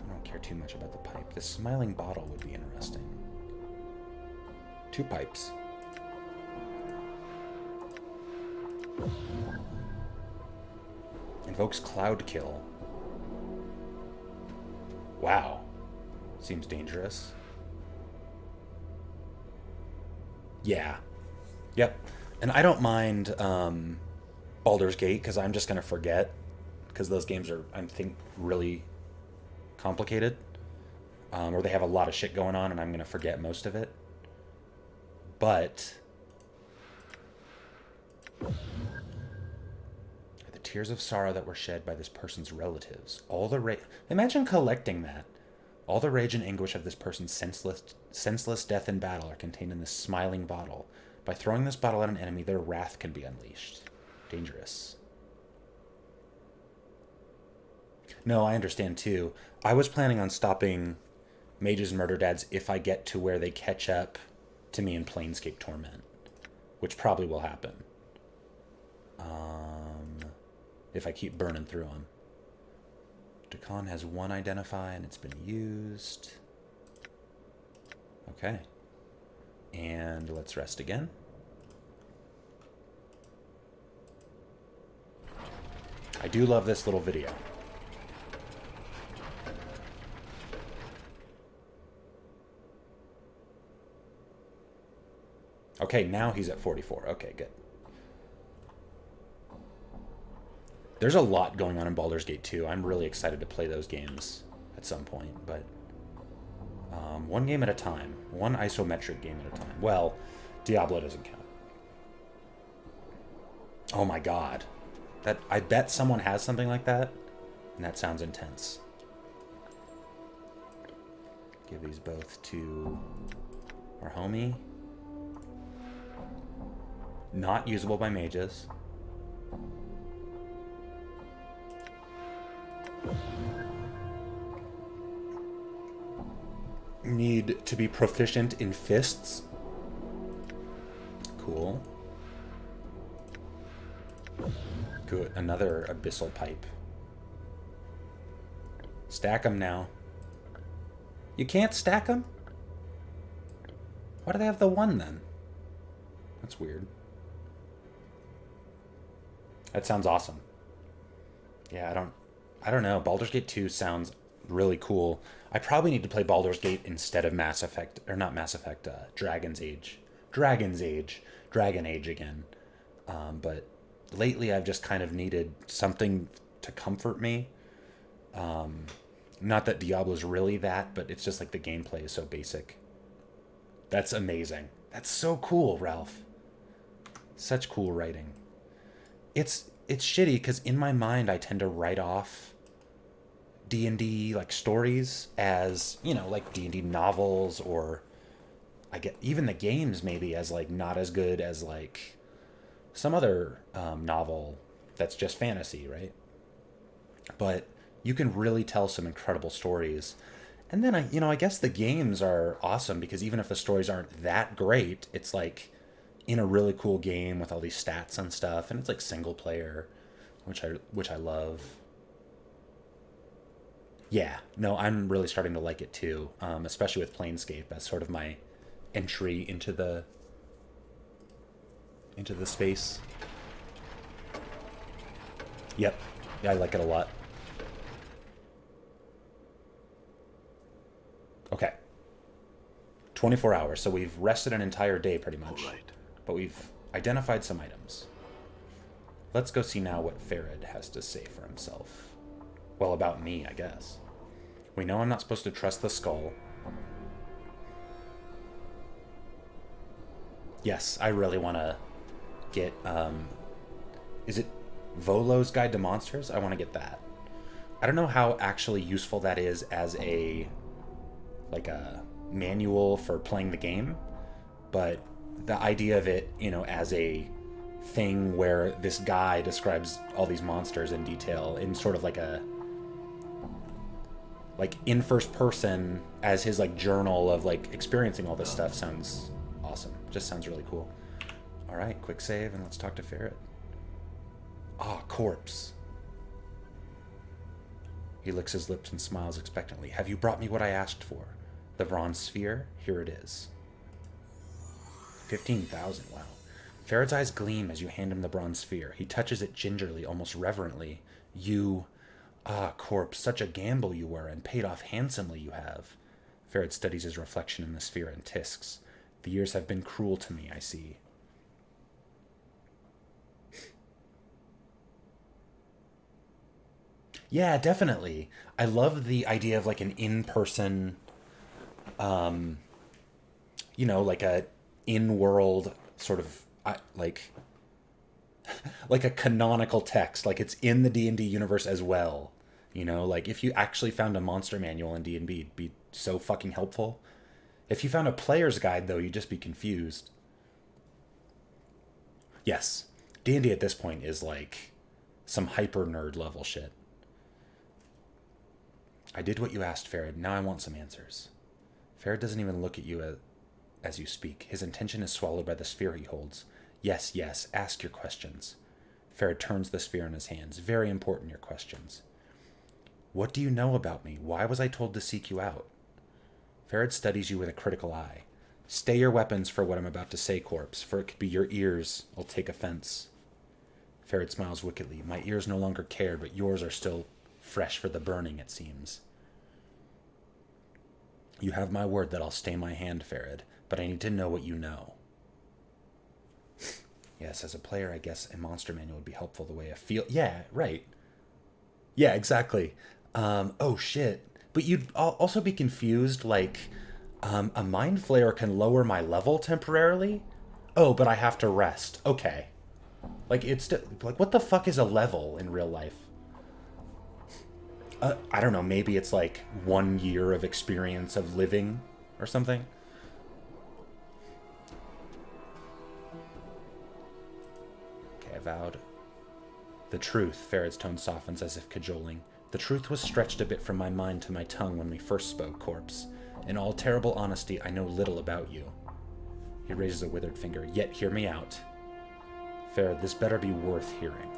[SPEAKER 1] don't care too much about the pipe. This smiling bottle would be interesting. 2 pipes. Invokes Cloud Kill. Wow. Seems dangerous. Yeah. Yep. And I don't mind Baldur's Gate because I'm just going to forget because those games are, I think, really complicated. Or they have a lot of shit going on and I'm going to forget most of it. But the tears of sorrow that were shed by this person's relatives. All the imagine collecting that. All the rage and anguish of this person's senseless death in battle are contained in this smiling bottle. By throwing this bottle at an enemy, their wrath can be unleashed. Dangerous. No, I understand too. I was planning on stopping Mages and Murder Dads if I get to where they catch up to me in Planescape Torment, which probably will happen. If I keep burning through them. Dakan has one identify and it's been used. Okay. And let's rest again. I do love this little video. Okay, now he's at 44. Okay, good. There's a lot going on in Baldur's Gate 2. I'm really excited to play those games at some point, but one game at a time. One isometric game at a time. Well, Diablo doesn't count. Oh my god. I bet someone has something like that, and that sounds intense. Give these both to our homie. Not usable by mages. Need to be proficient in fists. Cool. Good. Another abyssal pipe. Stack them now. You can't stack them? Why do they have the one then? That's weird. That sounds awesome. Yeah, I don't know. Baldur's Gate 2 sounds really cool. I probably need to play Baldur's Gate instead of Mass Effect, or not Mass Effect, Dragon Age again. But lately I've just kind of needed something to comfort me. Not that Diablo's really that, but it's just like the gameplay is so basic. That's amazing. That's so cool, Ralph. Such cool writing. It's shitty because in my mind I tend to write off D&D like stories as, you know, like D&D novels, or I get even the games maybe as like not as good as like some other novel that's just fantasy, right? But you can really tell some incredible stories. And then I guess the games are awesome because even if the stories aren't that great, it's like in a really cool game with all these stats and stuff, and it's like single player, which I love. Yeah, no, I'm really starting to like it too, especially with Planescape as sort of my entry into the space. Yep, yeah, I like it a lot. Okay. 24 hours, so we've rested an entire day pretty much.
[SPEAKER 2] All right.
[SPEAKER 1] But we've identified some items. Let's go see now what Farad has to say for himself. Well, about me, I guess. We know I'm not supposed to trust the skull. Yes, I really want to get, is it Volo's Guide to Monsters? I want to get that. I don't know how actually useful that is as a manual for playing the game, but the idea of it, you know, as a thing where this guy describes all these monsters in detail in sort of like in first person as his like journal of like experiencing all this stuff sounds awesome. Just sounds really cool. All right, quick save and let's talk to Ferret. Ah, corpse. He licks his lips and smiles expectantly. Have you brought me what I asked for? The bronze sphere? Here it is. 15,000, wow. Ferret's eyes gleam as you hand him the bronze sphere. He touches it gingerly, almost reverently. You... Ah, corpse, such a gamble you were, and paid off handsomely you have. Ferret studies his reflection in the sphere and tisks. The years have been cruel to me, I see. Yeah, definitely. I love the idea of like an in-person, like a in-world sort of like a canonical text, like it's in the D&D universe as well. You know, like if you actually found a monster manual in D&D, it'd be so fucking helpful. If you found a player's guide, though, you'd just be confused. Yes, D&D at this point is like some hyper nerd level shit. I did what you asked, Farad. Now I want some answers. Farad doesn't even look at you as you speak. His attention is swallowed by the sphere he holds. Yes, yes, ask your questions. Farad turns the sphere in his hands. Very important, your questions. What do you know about me? Why was I told to seek you out? Farad studies you with a critical eye. Stay your weapons for what I'm about to say, corpse, for it could be your ears. I'll take offense. Farad smiles wickedly. My ears no longer care, but yours are still fresh for the burning, it seems. You have my word that I'll stay my hand, Farad, but I need to know what you know. Yes, as a player, I guess a monster manual would be helpful the way I feel. Yeah, right. Yeah, exactly. Oh, shit. But you'd also be confused, like, a Mind Flayer can lower my level temporarily? Oh, but I have to rest. Okay. Like, it's... like, what the fuck is a level in real life? I don't know, maybe it's like 1 year of experience of living or something. Okay, avowed. The truth, Farad's tone softens as if cajoling. The truth was stretched a bit from my mind to my tongue when we first spoke, corpse. In all terrible honesty, I know little about you. He raises a withered finger. Yet hear me out. Farad, this better be worth hearing.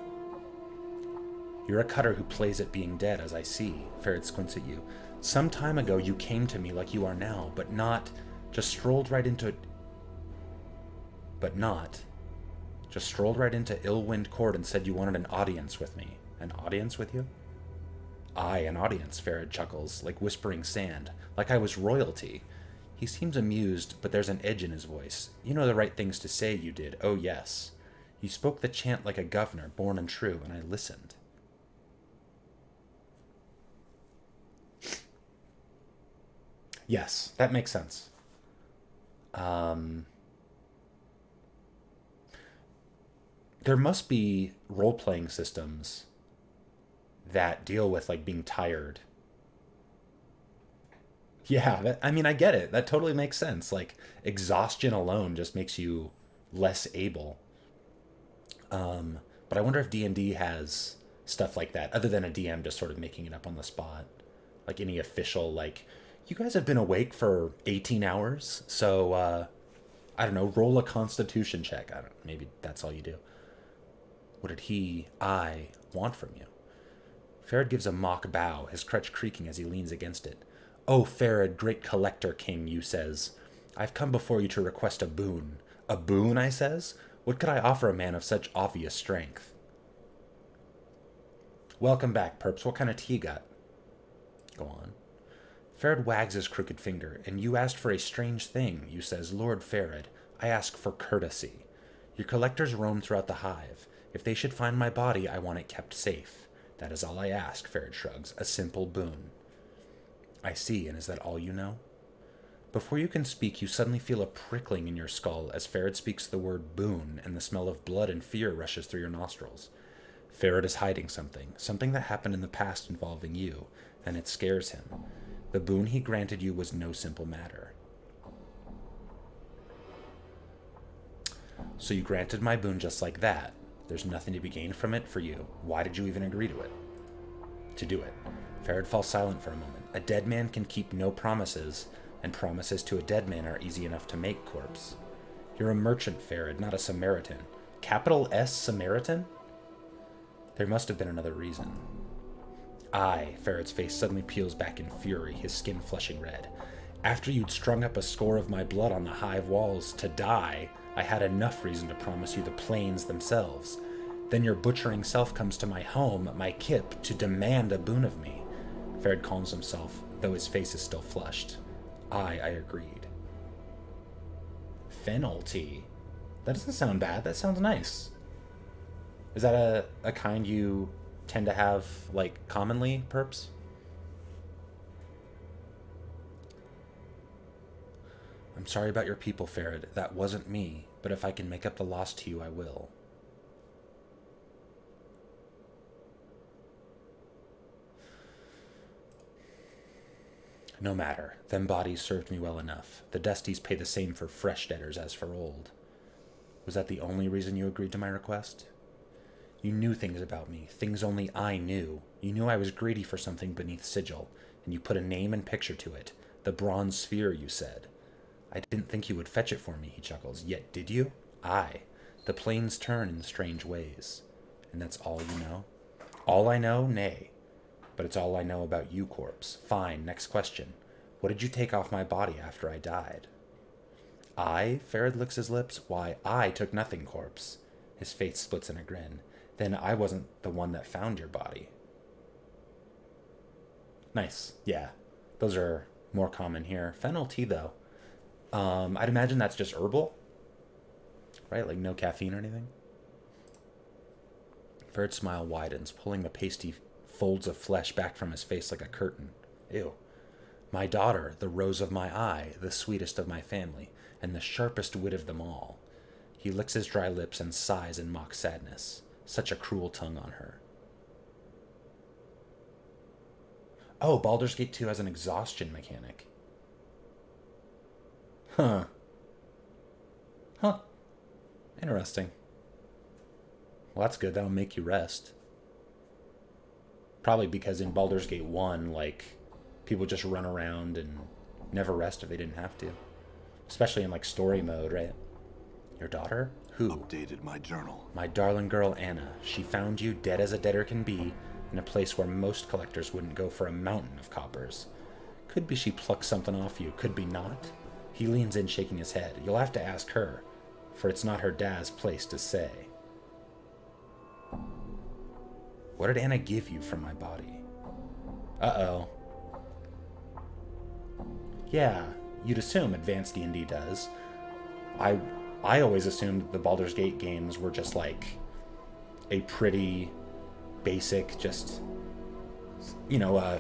[SPEAKER 1] You're a cutter who plays at being dead, as I see. Farad squints at you. Some time ago you came to me like you are now, but not... just strolled right into Illwind Court and said you wanted an audience with me. An audience with you? Aye, an audience, Farad chuckles, like whispering sand, like I was royalty. He seems amused, but there's an edge in his voice. You know the right things to say, you did. Oh, yes. You spoke the chant like a governor, born and true, and I listened. Yes, that makes sense. There must be role-playing systems that deal with, like, being tired. Yeah, I mean, I get it. That totally makes sense. Like, exhaustion alone just makes you less able. But I wonder if D&D has stuff like that, other than a DM just sort of making it up on the spot. Like, any official, like, you guys have been awake for 18 hours, so, I don't know, roll a constitution check. Maybe that's all you do. What did I want from you? Farad gives a mock bow, his crutch creaking as he leans against it. Oh, Farad, great collector king, you says. I've come before you to request a boon. A boon, I says? What could I offer a man of such obvious strength? Welcome back, perps. What kind of tea you got? Go on. Farad wags his crooked finger. And you asked for a strange thing, you says. Lord Farad, I ask for courtesy. Your collectors roam throughout the hive. If they should find my body, I want it kept safe. That is all I ask, Farad shrugs. A simple boon. I see, and is that all you know? Before you can speak, you suddenly feel a prickling in your skull as Farad speaks the word boon, and the smell of blood and fear rushes through your nostrils. Farad is hiding something that happened in the past involving you, and it scares him. The boon he granted you was no simple matter. So you granted my boon just like that. There's nothing to be gained from it for you. Why did you even agree to it? To do it. Farad falls silent for a moment. A dead man can keep no promises, and promises to a dead man are easy enough to make, corpse. You're a merchant, Farad, not a Samaritan. Capital S Samaritan? There must have been another reason. Aye, Farad's face suddenly peels back in fury, his skin flushing red. After you'd strung up a score of my blood on the hive walls to die, I had enough reason to promise you the plains themselves. Then your butchering self comes to my home, my kip, to demand a boon of me. Farad calms himself, though his face is still flushed. I agreed. Fennel tea? That doesn't sound bad, that sounds nice. Is that a kind you tend to have, like, commonly, perps? I'm sorry about your people, Farad. That wasn't me, but if I can make up the loss to you, I will. No matter. Them bodies served me well enough. The Dusties pay the same for fresh debtors as for old. Was that the only reason you agreed to my request? You knew things about me, things only I knew. You knew I was greedy for something beneath sigil, and you put a name and picture to it. The bronze sphere, you said. I didn't think you would fetch it for me, he chuckles. Yet did you? Aye. The planes turn in strange ways. And that's all you know? All I know? Nay. But it's all I know about you, corpse. Fine, next question. What did you take off my body after I died? I? Farad licks his lips. Why, I took nothing, corpse. His face splits in a grin. Then I wasn't the one that found your body. Nice. Yeah. Those are more common here. Fennel tea, though. I'd imagine that's just herbal. Right? Like no caffeine or anything. Farad's smile widens, pulling the pasty folds of flesh back from his face like a curtain. Ew. My daughter, the rose of my eye, the sweetest of my family, and the sharpest wit of them all. He licks his dry lips and sighs in mock sadness. Such a cruel tongue on her. Oh, Baldur's Gate 2 has an exhaustion mechanic. Huh. Interesting. Well, that's good. That'll make you rest. Probably because in Baldur's Gate 1, like, people just run around and never rest if they didn't have to. Especially in, like, story mode, right? Your daughter? Who?
[SPEAKER 2] Updated my journal.
[SPEAKER 1] My darling girl, Anna. She found you dead as a debtor can be, in a place where most collectors wouldn't go for a mountain of coppers. Could be she plucked something off you, could be not. He leans in, shaking his head. You'll have to ask her, for it's not her dad's place to say. What did Anna give you from my body? Uh-oh. Yeah, you'd assume Advanced D&D does. I always assumed the Baldur's Gate games were just like a pretty basic, just, you know,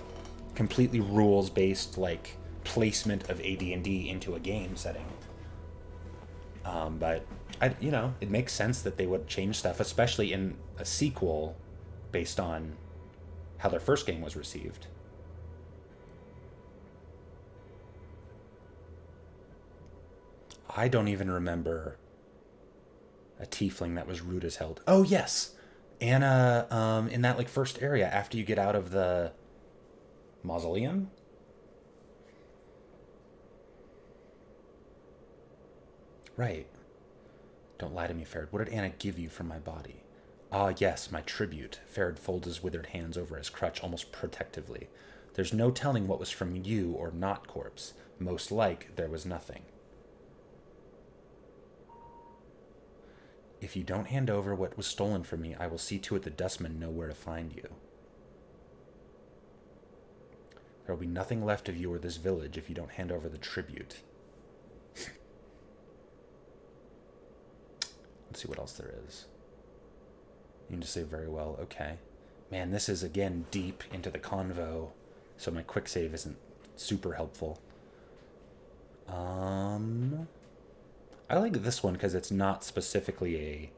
[SPEAKER 1] completely rules-based, like, placement of AD&D into a game setting. But, it makes sense that they would change stuff, especially in a sequel based on how their first game was received. I don't even remember a tiefling that was rude as hell. Oh, yes! Anna, in that, like, first area after you get out of the mausoleum? Right. Don't lie to me, Farad. What did Anna give you from my body? Ah, yes, my tribute. Farad folds his withered hands over his crutch almost protectively. There's no telling what was from you or not, corpse. Most like there was nothing. If you don't hand over what was stolen from me, I will see to it the dustmen know where to find you. There will be nothing left of you or this village if you don't hand over the tribute. Let's see what else there is. You can just say very well, okay. Man, this is, again, deep into the convo, so my quick save isn't super helpful. I like this one because it's not specifically a,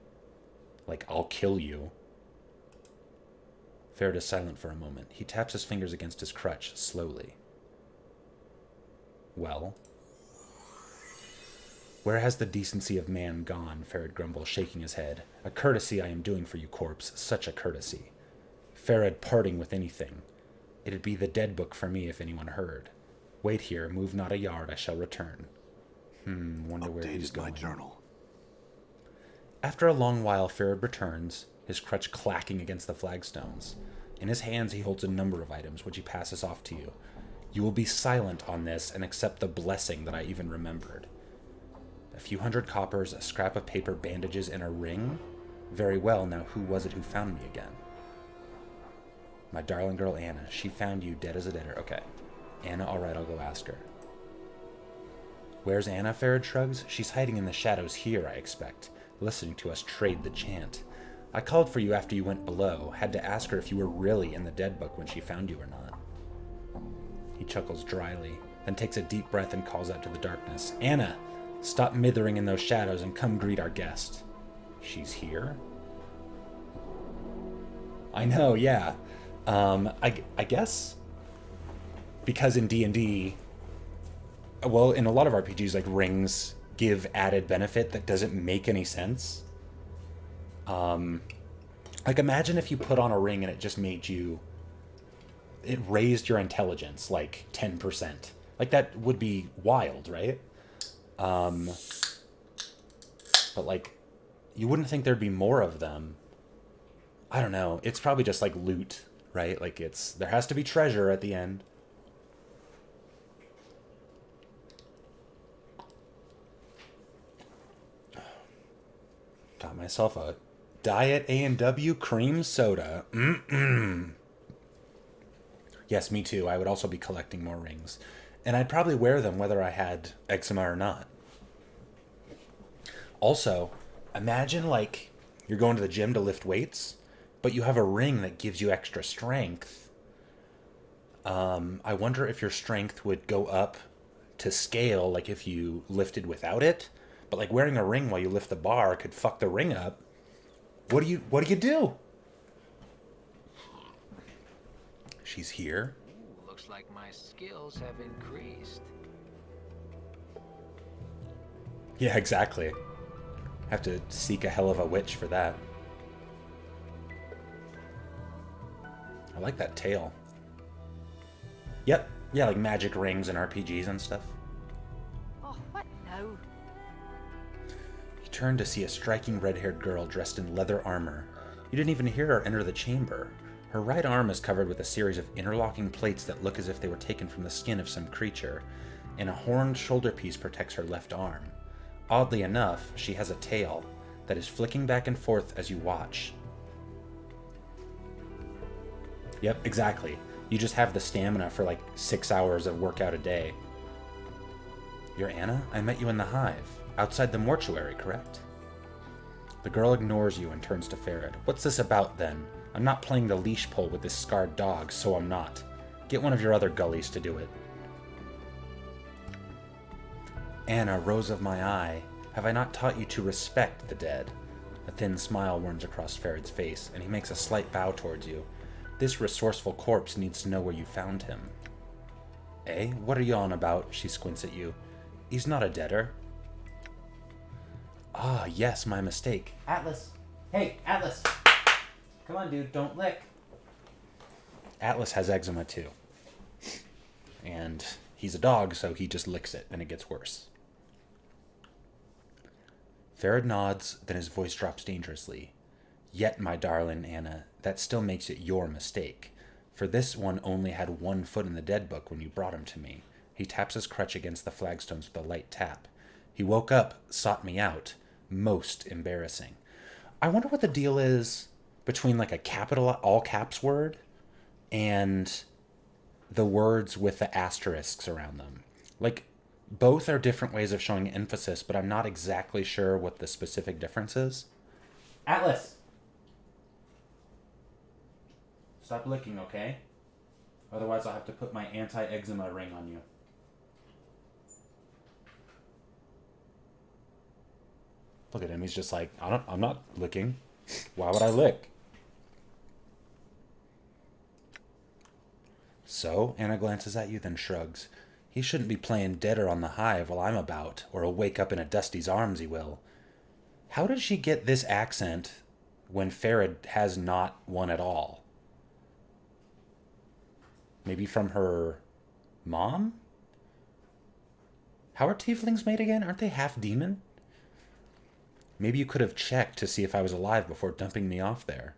[SPEAKER 1] like, I'll kill you. Farad is silent for a moment. He taps his fingers against his crutch, slowly. Well? Where has the decency of man gone? Farad grumbles, shaking his head. A courtesy I am doing for you, corpse. Such a courtesy. Farad parting with anything. It'd be the dead book for me if anyone heard. Wait here, move not a yard, I shall return. Wonder where he's going.
[SPEAKER 2] Updated my journal.
[SPEAKER 1] After a long while, Farad returns, his crutch clacking against the flagstones. In his hands, he holds a number of items, which he passes off to you. You will be silent on this and accept the blessing that I even remembered. A few hundred coppers, a scrap of paper, bandages, and a ring? Very well, now who was it who found me again? My darling girl, Anna. She found you dead as a debtor. Okay. Anna, alright, I'll go ask her. Where's Anna? Farad shrugs. She's hiding in the shadows here, I expect, listening to us trade the chant. I called for you after you went below, had to ask her if you were really in the dead book when she found you or not. He chuckles dryly, then takes a deep breath and calls out to the darkness. Anna, stop mithering in those shadows and come greet our guest. She's here? I know, yeah. I guess because in D&D, well, in a lot of RPGs, like, rings give added benefit that doesn't make any sense. Like, imagine if you put on a ring and it just made you it raised your intelligence like 10%. Like, that would be wild, right? But like, you wouldn't think there'd be more of them. I don't know. It's probably just like loot, right? Like, there has to be treasure at the end. Got myself a Diet A&W cream soda. Yes, me too. I would also be collecting more rings. And I'd probably wear them whether I had eczema or not. Also, imagine like you're going to the gym to lift weights, but you have a ring that gives you extra strength. I wonder if your strength would go up to scale, like if you lifted without it. But like wearing a ring while you lift the bar could fuck the ring up. What do you do? She's here.
[SPEAKER 3] Ooh, looks like my skills have increased.
[SPEAKER 1] Yeah, exactly. Have to seek a hell of a witch for that. I like that tail. Yep. Yeah, like magic rings and RPGs and stuff.
[SPEAKER 5] Oh, what now?
[SPEAKER 1] He turned to see a striking red-haired girl dressed in leather armor. You didn't even hear her enter the chamber. Her right arm is covered with a series of interlocking plates that look as if they were taken from the skin of some creature, and a horned shoulder piece protects her left arm. Oddly enough, she has a tail that is flicking back and forth as you watch. Yep, exactly. You just have the stamina for like 6 hours of workout a day. You're Anna? I met you in the hive, outside the mortuary, correct? The girl ignores you and turns to Farad. What's this about, then? I'm not playing the leash pull with this scarred dog, so I'm not. Get one of your other gullies to do it. Anna, rose of my eye, have I not taught you to respect the dead? A thin smile warms across Farad's face, and he makes a slight bow towards you. This resourceful corpse needs to know where you found him. Eh? What are you on about? She squints at you. He's not a deader. Ah, yes, my mistake. Atlas! Hey, Atlas! Come on, dude, don't lick. Atlas has eczema, too. And he's a dog, so he just licks it, and it gets worse. Farad nods, then his voice drops dangerously. Yet, my darling Anna, that still makes it your mistake. For this one only had 1 foot in the dead book when you brought him to me. He taps his crutch against the flagstones with a light tap. He woke up, sought me out. Most embarrassing. I wonder what the deal is between like a capital all caps word and the words with the asterisks around them. Like, both are different ways of showing emphasis, but I'm not exactly sure what the specific difference is. Atlas! Stop licking, okay? Otherwise I'll have to put my anti-eczema ring on you. Look at him, he's just like, I'm not licking. Why would I lick? So, Anna glances at you, then shrugs. He shouldn't be playing deader on the hive while I'm about, or he'll wake up in a Dusty's arms, he will. How did she get this accent when Farad has not one at all? Maybe from her mom? How are tieflings made again? Aren't they half demon? Maybe you could have checked to see if I was alive before dumping me off there.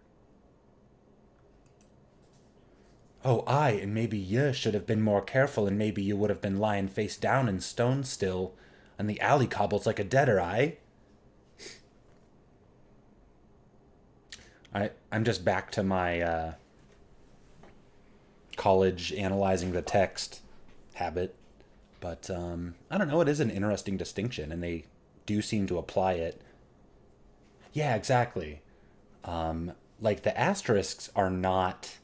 [SPEAKER 1] Oh, aye, and maybe you should have been more careful, and maybe you would have been lying face down in stone still, and the alley cobbles like a deader, aye? I'm just back to my college analyzing the text habit. But I don't know, it is an interesting distinction, and they do seem to apply it. Yeah, exactly. Like, the asterisks are not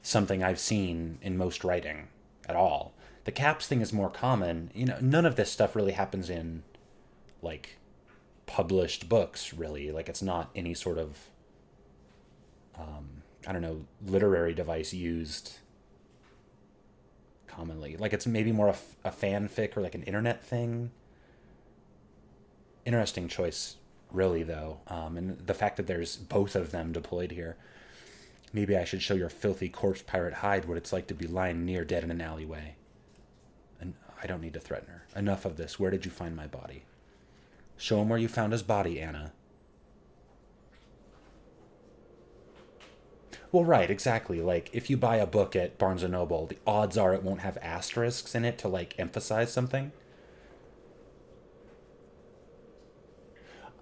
[SPEAKER 1] something I've seen in most writing at all. The caps thing is more common. You know, none of this stuff really happens in, like, published books, really. Like, it's not any sort of, I don't know, literary device used commonly. Like, it's maybe more a fanfic or, like, an internet thing. Interesting choice, really, though. And the fact that there's both of them deployed here. Maybe I should show your filthy corpse pirate hide what it's like to be lying near dead in an alleyway. And I don't need to threaten her. Enough of this. Where did you find my body? Show him where you found his body, Anna. Well, right, exactly. Like, if you buy a book at Barnes & Noble, the odds are it won't have asterisks in it to, like, emphasize something.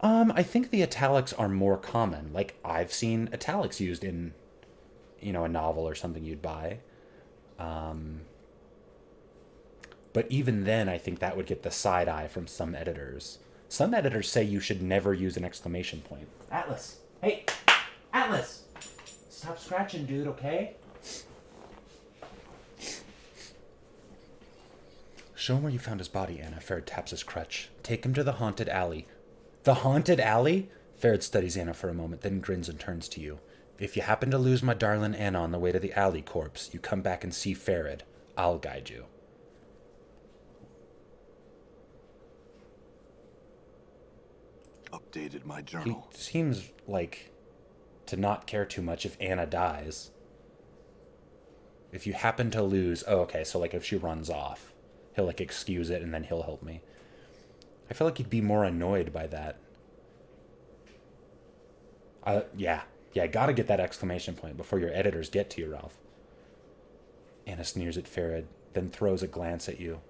[SPEAKER 1] I think the italics are more common. Like, I've seen italics used in, a novel or something you'd buy. But even then, I think that would get the side eye from some editors. Some editors say you should never use an exclamation point. Atlas! Hey! Atlas! Stop scratching, dude, okay? Show him where you found his body, Anna. Ferret taps his crutch. Take him to the haunted alley. The haunted alley? Ferret studies Anna for a moment, then grins and turns to you. If you happen to lose my darling Anna on the way to the alley corpse, you come back and see Ferret. I'll guide you.
[SPEAKER 2] Updated my
[SPEAKER 1] He
[SPEAKER 2] journal.
[SPEAKER 1] seems like to not care too much if Anna dies. If you happen to lose... Oh, okay, so like if she runs off, he'll like excuse it and then he'll help me. I feel like he'd be more annoyed by that. Yeah, gotta get that exclamation point before your editors get to you, Ralph. Anna sneers at Farad, then throws a glance at you.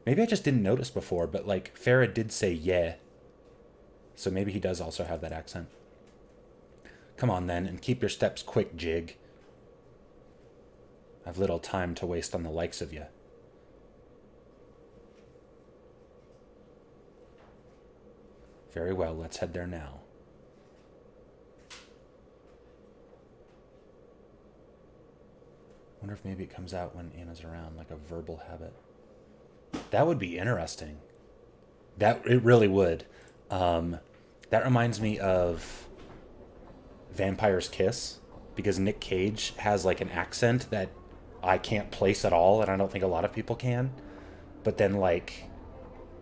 [SPEAKER 1] Maybe I just didn't notice before, but like Farad did say yeah. So maybe he does also have that accent. Come on then, and keep your steps quick, Jig. I've little time to waste on the likes of you. Very well, let's head there now. Wonder if maybe it comes out when Anna's around, like a verbal habit. That would be interesting. It really would. That reminds me of Vampire's Kiss, because Nick Cage has like an accent that I can't place at all, and I don't think a lot of people can. But then like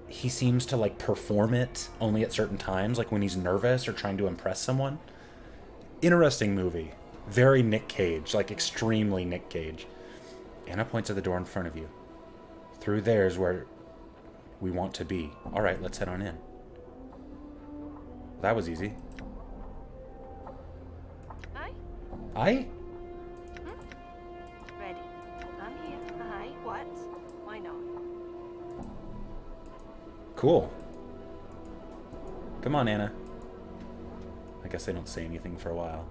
[SPEAKER 1] he seems to like perform it only at certain times, like when he's nervous or trying to impress someone. Interesting movie. Very Nick Cage, like extremely Nick Cage. Anna points at the door in front of you. Through there's where we want to be. All right, let's head on in. That was easy.
[SPEAKER 5] Aye?
[SPEAKER 1] Aye?
[SPEAKER 5] Ready. I'm here. Aye. What? Why not?
[SPEAKER 1] Cool. Come on, Anna. I guess they don't say anything for a while.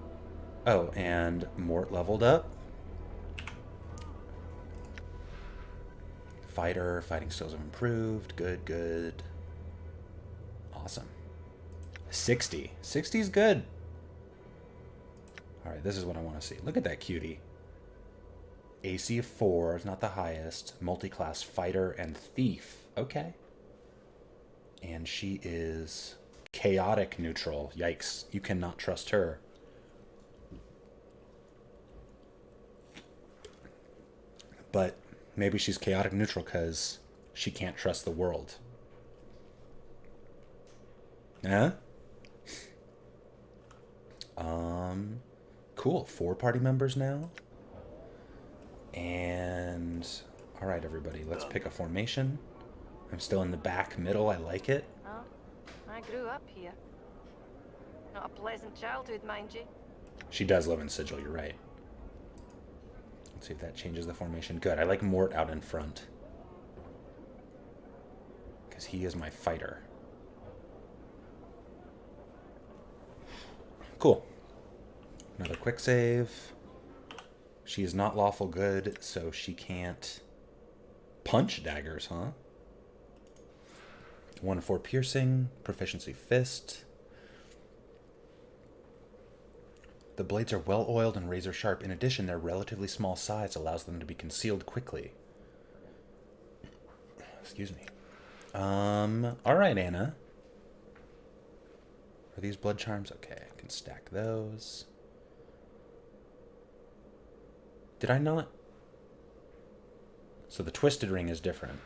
[SPEAKER 1] Oh, and Mort leveled up. Fighting skills have improved. Good. Awesome. 60. 60 is good. Alright, this is what I want to see. Look at that cutie. AC of 4 is not the highest. Multi-class fighter and thief. Okay. And she is chaotic neutral. Yikes. You cannot trust her. But maybe she's chaotic neutral because she can't trust the world. Huh? Cool. 4 party members now. And all right, everybody, let's pick a formation. I'm still in the back middle. I like it.
[SPEAKER 5] Oh, I grew up here. Not a pleasant childhood, mind you.
[SPEAKER 1] She does live in Sigil, you're right. Let's see if that changes the formation. Good. I like Mort out in front. Because he is my fighter. Cool. Another quick save. She is not lawful good, so she can't punch daggers, huh? 1-4 piercing, proficiency fist. The blades are well oiled and razor sharp. In addition, their relatively small size allows them to be concealed quickly. Excuse me. All right, Anna. Are these blood charms? Okay, I can stack those. Did I not? So the twisted ring is different.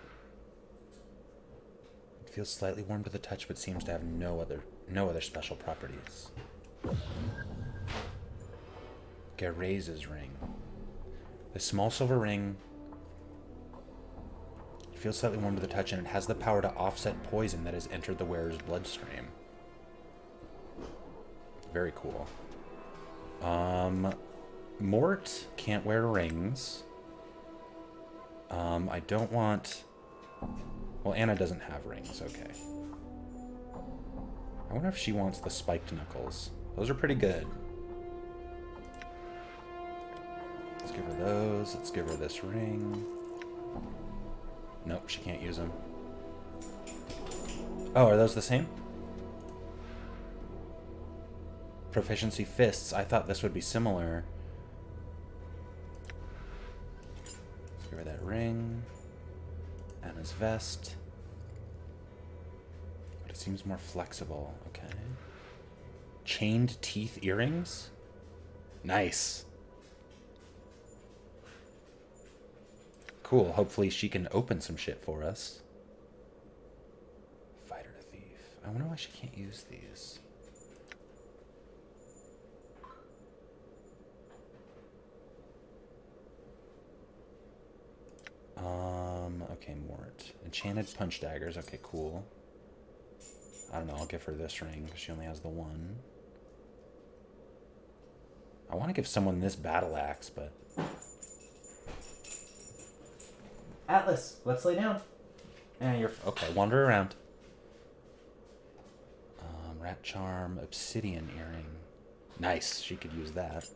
[SPEAKER 1] It feels slightly warm to the touch, but seems to have no other special properties. Geraise's ring. The small silver ring feels slightly warm to the touch, and it has the power to offset poison that has entered the wearer's bloodstream. Very cool. Mort can't wear rings. I don't want... Well, Anna doesn't have rings, okay. I wonder if she wants the spiked knuckles. Those are pretty good. Let's give her those. Let's give her this ring. Nope, she can't use them. Oh, are those the same? Proficiency fists. I thought this would be similar. Let's give her that ring. Anna's vest. But it seems more flexible. Okay. Chained teeth earrings? Nice. Cool. Hopefully she can open some shit for us. Fighter thief. I wonder why she can't use these. Okay, Mort. Enchanted punch daggers. Okay, cool. I don't know. I'll give her this ring because she only has the one. I want to give someone this battle axe, but... Atlas, let's lay down. You're... Okay, wander around. Rat charm, obsidian earring. Nice. She could use that.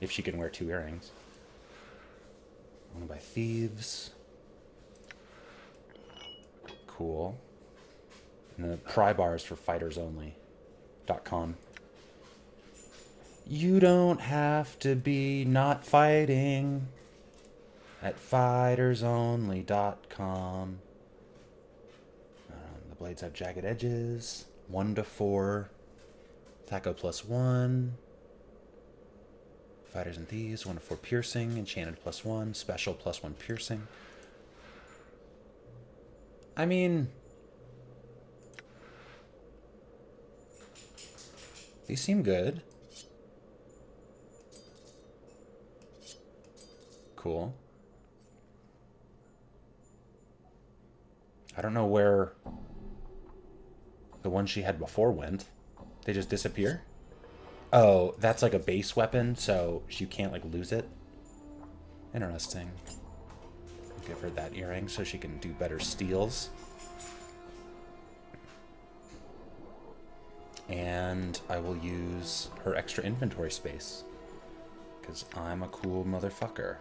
[SPEAKER 1] If she can wear 2 earrings. Owned by thieves. Cool. And the pry bars for fighters only. .com. You don't have to be not fighting at fightersonly.com. The blades have jagged edges. 1 to 4. Thaco +1. Fighters and thieves. 1 to 4 piercing. Enchanted +1. Special +1 piercing. I mean, these seem good. Cool. I don't know where the one she had before went. They just disappear? Oh, that's like a base weapon, so you can't like lose it. Interesting. Give her that earring so she can do better steals. And I will use her extra inventory space. Because I'm a cool motherfucker.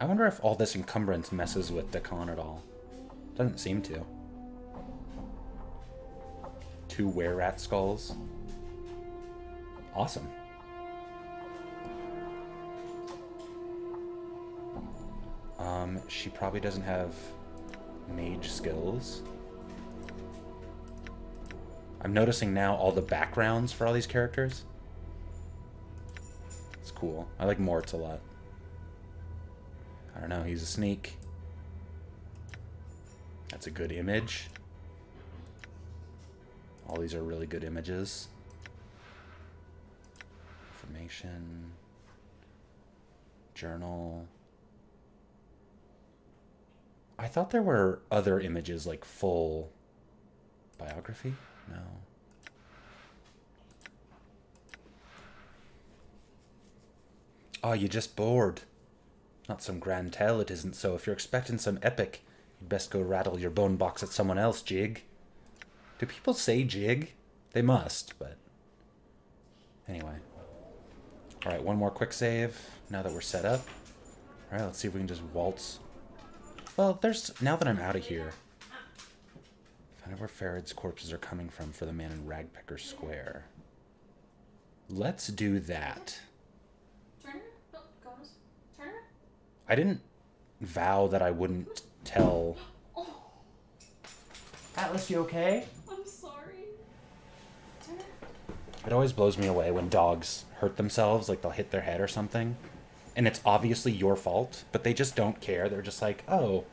[SPEAKER 1] I wonder if all this encumbrance messes with Dakan at all. Doesn't seem to. 2 were-rat skulls. Awesome. She probably doesn't have mage skills. I'm noticing now all the backgrounds for all these characters. It's cool. I like Mort's a lot. I don't know, he's a sneak. That's a good image. All these are really good images. Information. Journal. I thought there were other images, like full biography? No. Oh, you just bored. Not some grand tale, it isn't so. If you're expecting some epic, you'd best go rattle your bone box at someone else, Jig. Do people say Jig? They must, but... Anyway. Alright, one more quick save, now that we're set up. Alright, let's see if we can just waltz. Well, now that I'm out of here, find out where Farad's corpses are coming from for the man in Ragpecker Square. Let's do that.
[SPEAKER 6] Turner? Oh, Gomez. Turner?
[SPEAKER 1] I didn't vow that I wouldn't tell...
[SPEAKER 6] Oh,
[SPEAKER 1] Atlas, you okay?
[SPEAKER 6] I'm sorry. Turner?
[SPEAKER 1] It always blows me away when dogs hurt themselves, like they'll hit their head or something. And it's obviously your fault, but they just don't care. They're just like, oh,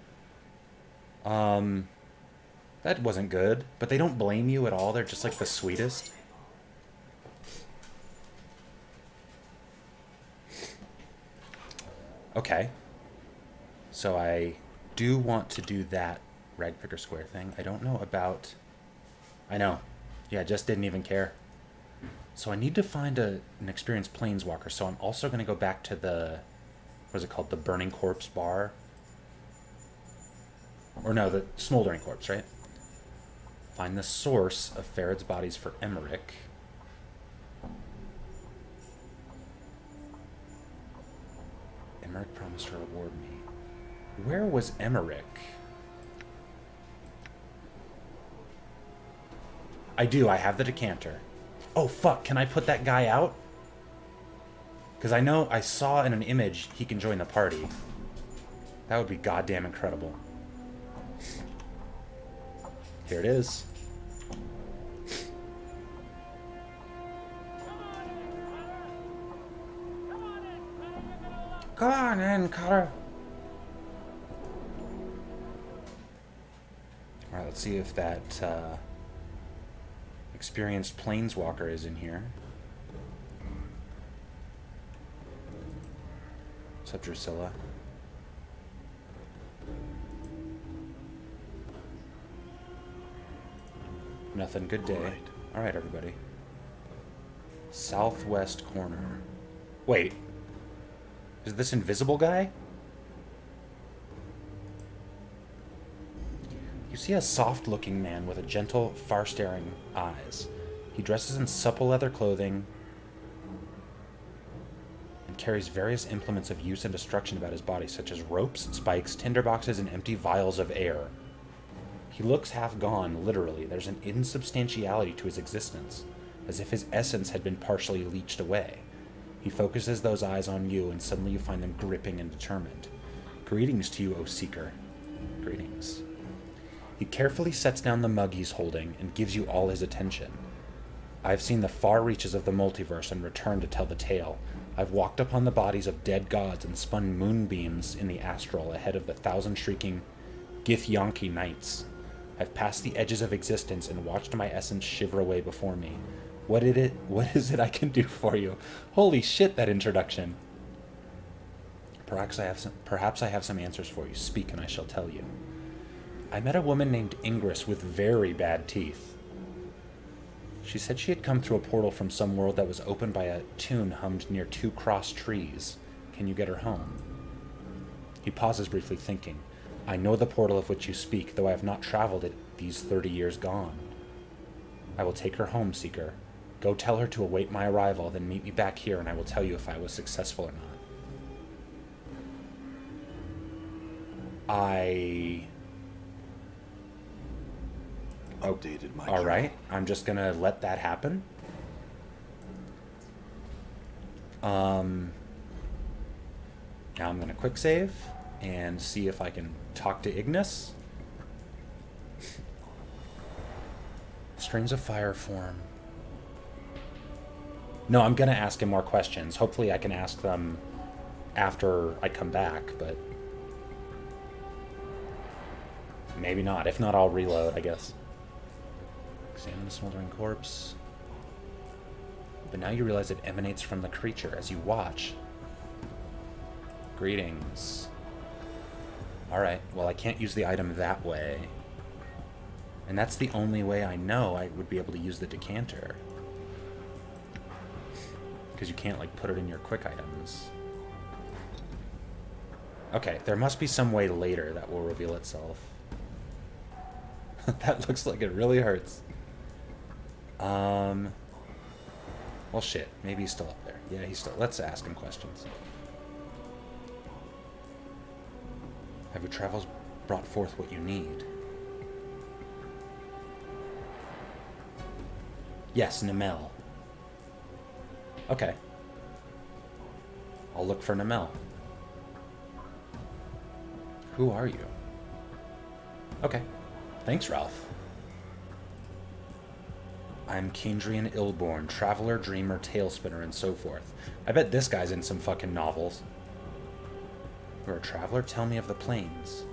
[SPEAKER 1] that wasn't good. But they don't blame you at all. They're just like the sweetest. Okay. So I do want to do that rag picker square thing. I don't know about... I know. Yeah, just didn't even care. So I need to find an experienced planeswalker. So I'm also going to go back to the... What is it called? The Burning Corpse Bar? Or no, the Smoldering Corpse, right? Find the source of Ferid's bodies for Emmerich. Emmerich promised to reward me. Where was Emmerich? I do, I have the decanter. Oh fuck, can I put that guy out? Because I know I saw in an image he can join the party. That would be goddamn incredible. Here it is. Come on in, Cutter. Alright, let's see if that experienced planeswalker is in here. What's up, Drusilla? Nothing. Good day. Alright, everybody. Southwest corner. Wait. Is this invisible guy? You see a soft-looking man with a gentle, far-staring eyes. He dresses in supple leather clothing and carries various implements of use and destruction about his body, such as ropes, spikes, tinderboxes, and empty vials of air. He looks half gone, literally. There's an insubstantiality to his existence, as if his essence had been partially leached away. He focuses those eyes on you, and suddenly you find them gripping and determined. Greetings to you, O Seeker. Greetings. He carefully sets down the mug he's holding and gives you all his attention. I've seen the far reaches of the multiverse and returned to tell the tale. I've walked upon the bodies of dead gods and spun moonbeams in the astral ahead of the thousand shrieking Githyanki nights. I've passed the edges of existence and watched my essence shiver away before me. What is it I can do for you? Holy shit, that introduction. Perhaps I have some answers for you. Speak and I shall tell you. I met a woman named Ingress with very bad teeth. She said she had come through a portal from some world that was opened by a tune hummed near two crossed trees. Can you get her home? He pauses briefly, thinking. I know the portal of which you speak, though I have not traveled it these 30 years gone. I will take her home, Seeker. Go tell her to await my arrival, then meet me back here and I will tell you if I was successful or not.
[SPEAKER 2] Updated my
[SPEAKER 1] All right, I'm just gonna let that happen. Now I'm gonna quick save and see if I can talk to Ignis. Strings of fire form. No, I'm gonna ask him more questions. Hopefully I can ask them after I come back, but maybe not. If not, I'll reload, I guess. Examine the smoldering corpse. But now you realize it emanates from the creature as you watch. Greetings. Alright, well I can't use the item that way. And that's the only way I know I would be able to use the decanter. Because you can't, like, put it in your quick items. Okay, there must be some way later that will reveal itself. That looks like it really hurts. Well, shit. Maybe he's still up there. Yeah, he's still... Let's ask him questions. Have your travels brought forth what you need? Yes, Namel. Okay. I'll look for Namel. Who are you? Okay. Thanks, Ralph. I'm Kendrian Illborn, traveler, dreamer, tailspinner, and so forth. I bet this guy's in some fucking novels. You're a traveler? Tell me of the plains.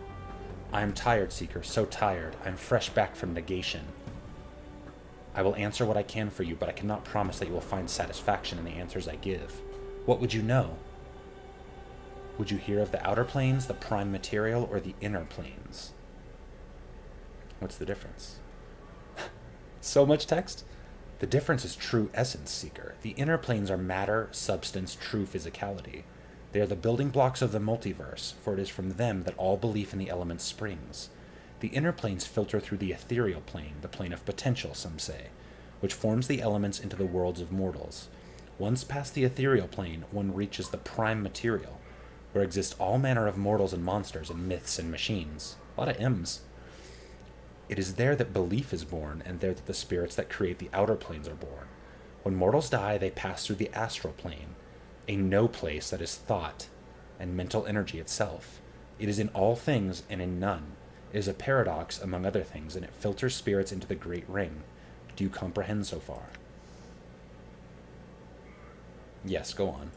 [SPEAKER 1] I'm tired, Seeker, so tired. I'm fresh back from negation. I will answer what I can for you, but I cannot promise that you will find satisfaction in the answers I give. What would you know? Would you hear of the outer planes, the prime material, or the inner planes? What's the difference? So much text? The difference is true essence, Seeker. The inner planes are matter, substance, true physicality. They are the building blocks of the multiverse, for it is from them that all belief in the elements springs. The inner planes filter through the ethereal plane, the plane of potential, some say, which forms the elements into the worlds of mortals. Once past the ethereal plane, one reaches the prime material, where exist all manner of mortals and monsters and myths and machines. A lot of M's. It is there that belief is born, and there that the spirits that create the outer planes are born. When mortals die, they pass through the astral plane, a no place that is thought and mental energy itself. It is in all things and in none. It is a paradox, among other things, and it filters spirits into the great ring. Do you comprehend so far? Yes, go on.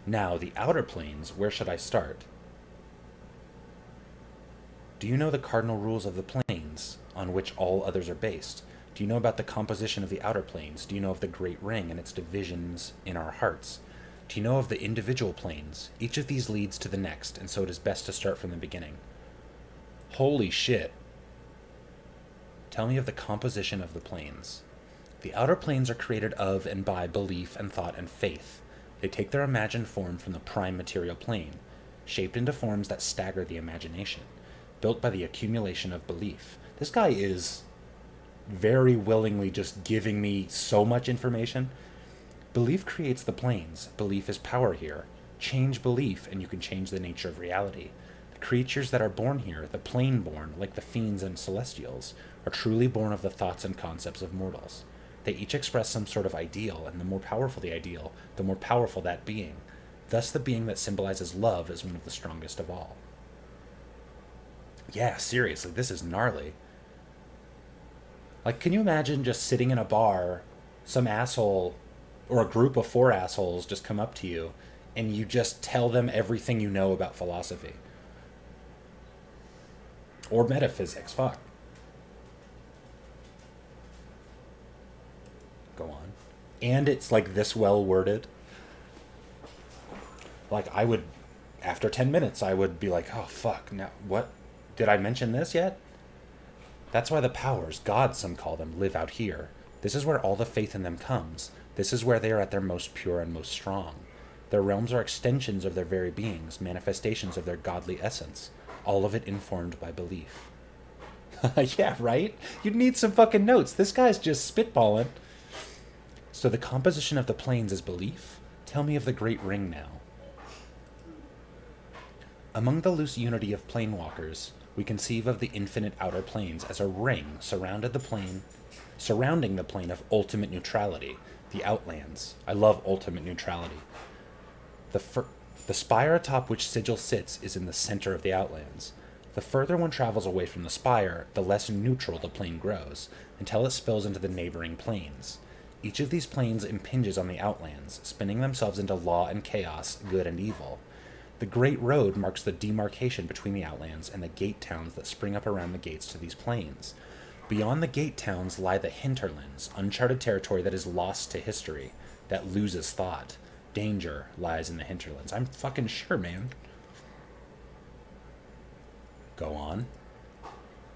[SPEAKER 1] Now, the outer planes, where should I start? Do you know the cardinal rules of the planes, on which all others are based? Do you know about the composition of the outer planes? Do you know of the great ring and its divisions in our hearts? Do you know of the individual planes? Each of these leads to the next, and so it is best to start from the beginning. Holy shit. Tell me of the composition of the planes. The outer planes are created of and by belief and thought and faith. They take their imagined form from the prime material plane, shaped into forms that stagger the imagination, built by the accumulation of belief. This guy is very willingly just giving me so much information. Belief creates the planes. Belief is power here. Change belief, and you can change the nature of reality. The creatures that are born here, the plane-born, like the fiends and celestials, are truly born of the thoughts and concepts of mortals. They each express some sort of ideal, and the more powerful the ideal, the more powerful that being. Thus, the being that symbolizes love is one of the strongest of all. Yeah, seriously, this is gnarly. Like, can you imagine just sitting in a bar, some asshole, or a group of 4 assholes just come up to you, and you just tell them everything you know about philosophy? Or metaphysics, fuck. Go on. And it's like this well worded. Like, I would, after 10 minutes, I would be like, oh fuck, now what? Did I mention this yet? That's why the powers, gods some call them, live out here. This is where all the faith in them comes. This is where they are at their most pure and most strong. Their realms are extensions of their very beings, manifestations of their godly essence, all of it informed by belief. Yeah, right? You'd need some fucking notes. This guy's just spitballing. So the composition of the planes is belief? Tell me of the great ring now. Among the loose unity of planewalkers, we conceive of the infinite outer planes as a ring surrounding the plane of ultimate neutrality, the outlands. I love ultimate neutrality. The spire atop which Sigil sits is in the center of the outlands. The further one travels away from the spire, the less neutral the plane grows, until it spills into the neighboring planes. Each of these planes impinges on the outlands, spinning themselves into law and chaos, good and evil. The Great Road marks the demarcation between the outlands and the gate towns that spring up around the gates to these planes. Beyond the gate towns lie the hinterlands, uncharted territory that is lost to history, that loses thought. Danger lies in the hinterlands. I'm fucking sure, man. Go on.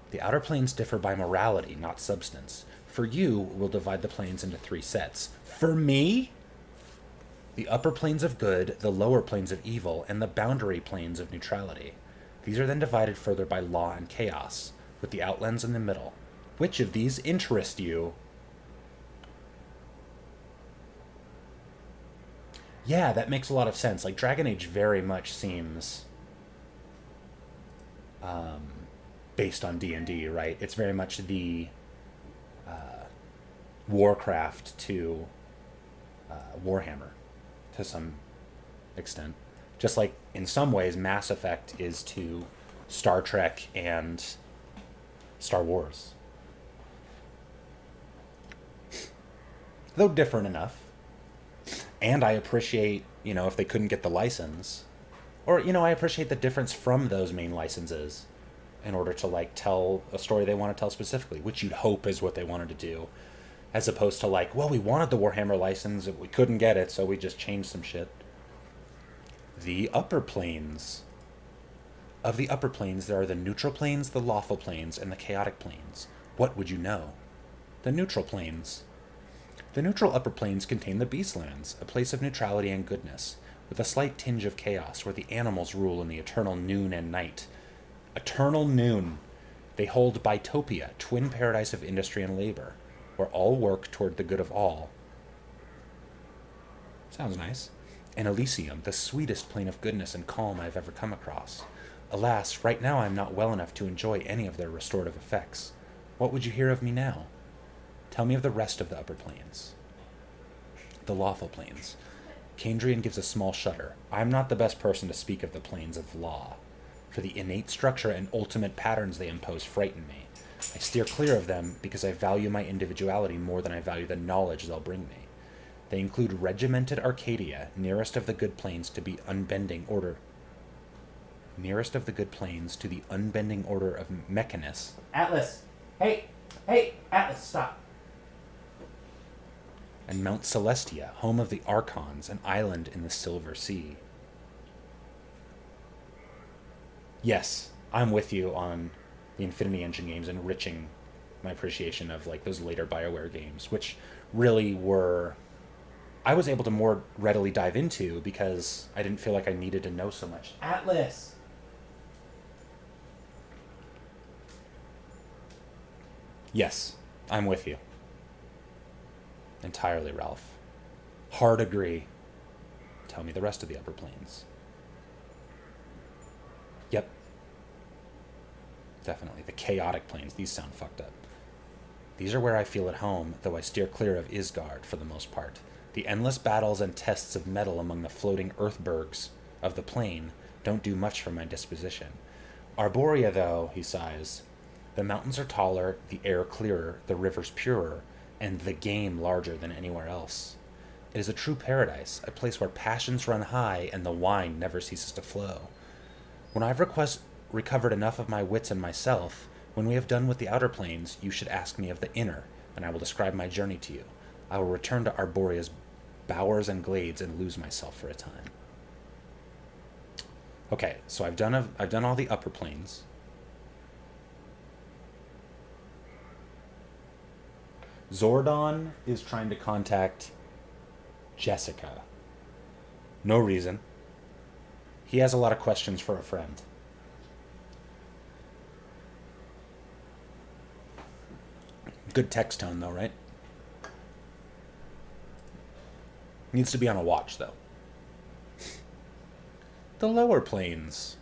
[SPEAKER 1] The outer planes differ by morality, not substance. For you, we'll divide the planes into 3 sets. For me? The upper planes of good, the lower planes of evil, and the boundary planes of neutrality. These are then divided further by law and chaos, with the outlands in the middle. Which of these interest you? Yeah, that makes a lot of sense. Like, Dragon Age very much seems based on D&D, right? It's very much the Warcraft to Warhammer, to some extent. Just like, in some ways, Mass Effect is to Star Trek and Star Wars. Though different enough. And I appreciate, if they couldn't get the license, or, I appreciate the difference from those main licenses in order to, tell a story they want to tell specifically, which you'd hope is what they wanted to do, as opposed to, we wanted the Warhammer license, we couldn't get it, so we just changed some shit. The upper planes. Of the upper planes, there are the neutral planes, the lawful planes, and the chaotic planes. What would you know? The neutral planes. The neutral upper planes contain the Beastlands, a place of neutrality and goodness, with a slight tinge of chaos, where the animals rule in the eternal noon and night. Eternal noon. They hold Bitopia, twin paradise of industry and labor, where all work toward the good of all. Sounds nice. And Elysium, the sweetest plane of goodness and calm I have ever come across. Alas, right now I am not well enough to enjoy any of their restorative effects. What would you hear of me now? Tell me of the rest of the upper planes. The lawful planes. Kandrian gives a small shudder. I am not the best person to speak of the planes of law, for the innate structure and ultimate patterns they impose frighten me. I steer clear of them because I value my individuality more than I value the knowledge they'll bring me. They include regimented Arcadia, nearest of the good planes to the unbending order. Nearest of the good planes to the unbending order of Mechanus. Atlas! Hey! Atlas, stop! And Mount Celestia, home of the Archons, an island in the Silver Sea. Yes, I'm with you on the Infinity Engine games enriching my appreciation of like those later BioWare games, which really were I was able to more readily dive into because I didn't feel like I needed to know so much. Atlas! Yes, I'm with you. Entirely, Ralph. Hard agree. Tell me the rest of the upper planes. Yep. Definitely. The chaotic planes, these sound fucked up. These are where I feel at home, though I steer clear of Isgard for the most part. The endless battles and tests of metal among the floating earthbergs of the plain don't do much for my disposition. Arborea, though, he sighs. The mountains are taller, the air clearer, the rivers purer, and the game larger than anywhere else. It is a true paradise, a place where passions run high and the wine never ceases to flow. When I've recovered enough of my wits and myself, when we have done with the outer planes, you should ask me of the inner, and I will describe my journey to you. I will return to Arborea's bowers and glades and lose myself for a time. Okay, so I've done all the upper planes. Zordon is trying to contact Jessica. No reason. He has a lot of questions for a friend. Good text tone, though, right? Needs to be on a watch, though. The lower planes.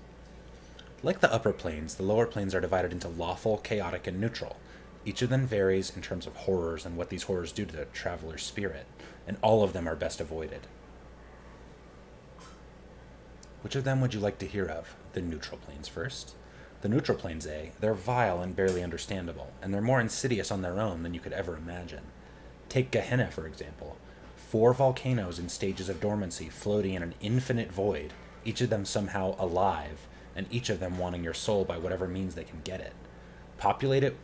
[SPEAKER 1] Like the upper planes, the lower planes are divided into lawful, chaotic, and neutral. Each of them varies in terms of horrors and what these horrors do to the traveler's spirit, and all of them are best avoided. Which of them would you like to hear of? The neutral planes first. The neutral planes, they're vile and barely understandable, and they're more insidious on their own than you could ever imagine. Take Gehenna, for example. 4 volcanoes in stages of dormancy floating in an infinite void, each of them somehow alive, and each of them wanting your soul by whatever means they can get it. Populate it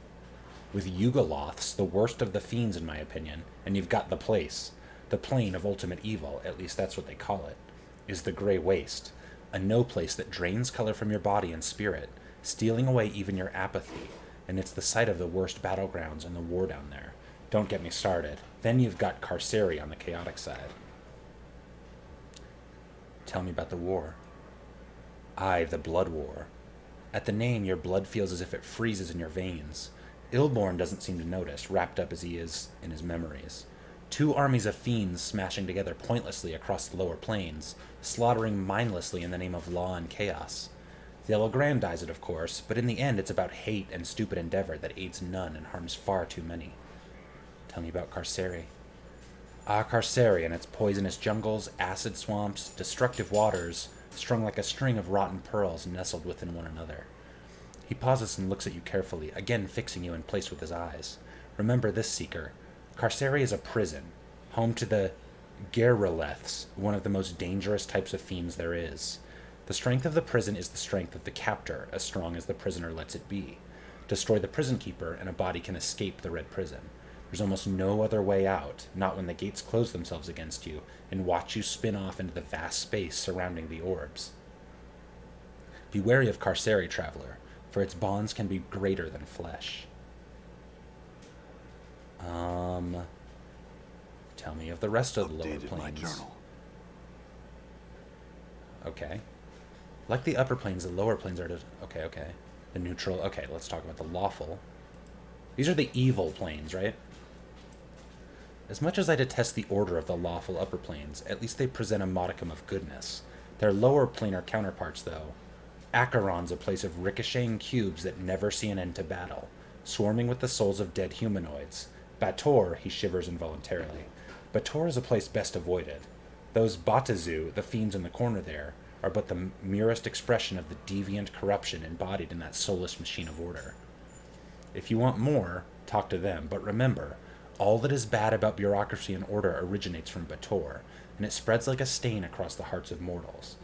[SPEAKER 1] with Yugoloths, the worst of the fiends in my opinion, and you've got the place. The plane of ultimate evil, at least that's what they call it, is the Grey Waste, a no place that drains color from your body and spirit, stealing away even your apathy, and it's the site of the worst battlegrounds and the war down there. Don't get me started. Then you've got Carceri on the chaotic side. Tell me about the war. Aye, the blood war. At the name, your blood feels as if it freezes in your veins. Ilborn doesn't seem to notice, wrapped up as he is in his memories. 2 armies of fiends smashing together pointlessly across the lower plains, slaughtering mindlessly in the name of law and chaos. They'll aggrandize it, of course, but in the end it's about hate and stupid endeavor that aids none and harms far too many. Tell me about Carceri. Ah, Carceri and its poisonous jungles, acid swamps, destructive waters, strung like a string of rotten pearls nestled within one another. He pauses and looks at you carefully, again fixing you in place with his eyes. Remember this, Seeker. Carceri is a prison, home to the Gerreleths, one of the most dangerous types of fiends there is. The strength of the prison is the strength of the captor, as strong as the prisoner lets it be. Destroy the prison keeper, and a body can escape the red prison. There's almost no other way out, not when the gates close themselves against you and watch you spin off into the vast space surrounding the orbs. Be wary of Carceri, traveler, for its bonds can be greater than flesh. Tell me of the rest of the lower
[SPEAKER 2] Updated my
[SPEAKER 1] planes.
[SPEAKER 2] journal.
[SPEAKER 1] Okay. Like the upper planes, the lower planes are... Okay. The neutral... Okay, let's talk about the lawful. These are the evil planes, right? As much as I detest the order of the lawful upper planes, at least they present a modicum of goodness. Their lower planar counterparts, though. Acheron's a place of ricocheting cubes that never see an end to battle, swarming with the souls of dead humanoids. Bator, he shivers involuntarily. Bator is a place best avoided. Those Batazu, the fiends in the corner there, are but the merest expression of the deviant corruption embodied in that soulless machine of order. If you want more, talk to them, but remember, all that is bad about bureaucracy and order originates from Bator, and it spreads like a stain across the hearts of mortals.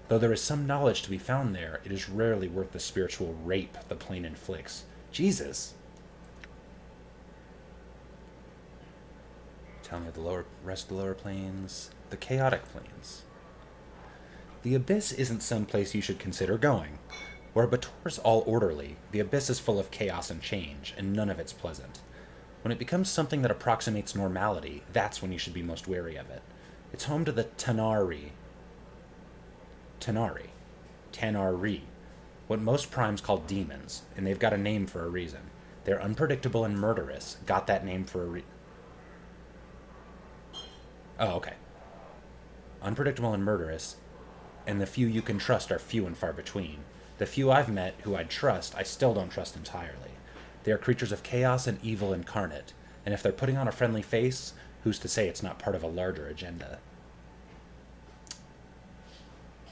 [SPEAKER 1] Though there is some knowledge to be found there, it is rarely worth the spiritual rape the plane inflicts. Jesus! Tell me the rest of the lower planes. The chaotic planes. The Abyss isn't some place you should consider going. Where Bator's all orderly, the Abyss is full of chaos and change, and none of it's pleasant. When it becomes something that approximates normality, that's when you should be most wary of it. It's home to the Tanari, what most primes call demons, and they've got a name for a reason. They're unpredictable and murderous, got that name for a reason. Oh, okay. Unpredictable and murderous, and the few you can trust are few and far between. The few I've met who I'd trust, I still don't trust entirely. They are creatures of chaos and evil incarnate, and if they're putting on a friendly face, who's to say it's not part of a larger agenda?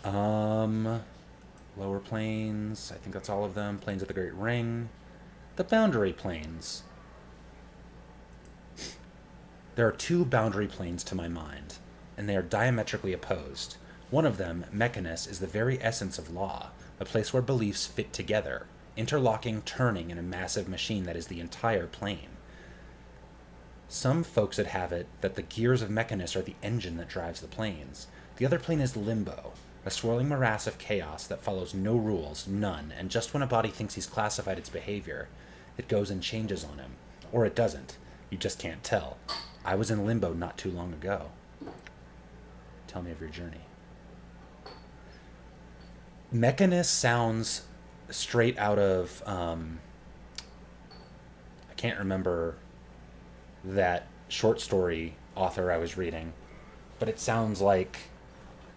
[SPEAKER 1] Lower planes, I think that's all of them. Planes of the Great Ring. The boundary planes. There are two boundary planes to my mind, and they are diametrically opposed. One of them, Mechanus, is the very essence of law, a place where beliefs fit together, interlocking, turning in a massive machine that is the entire plane. Some folks would have it that the gears of Mechanus are the engine that drives the planes. The other plane is Limbo, a swirling morass of chaos that follows no rules, none, and just when a body thinks he's classified its behavior, it goes and changes on him. Or it doesn't. You just can't tell. I was in Limbo not too long ago. Tell me of your journey. Mechanus sounds straight out of... I can't remember that short story author I was reading, but it sounds like,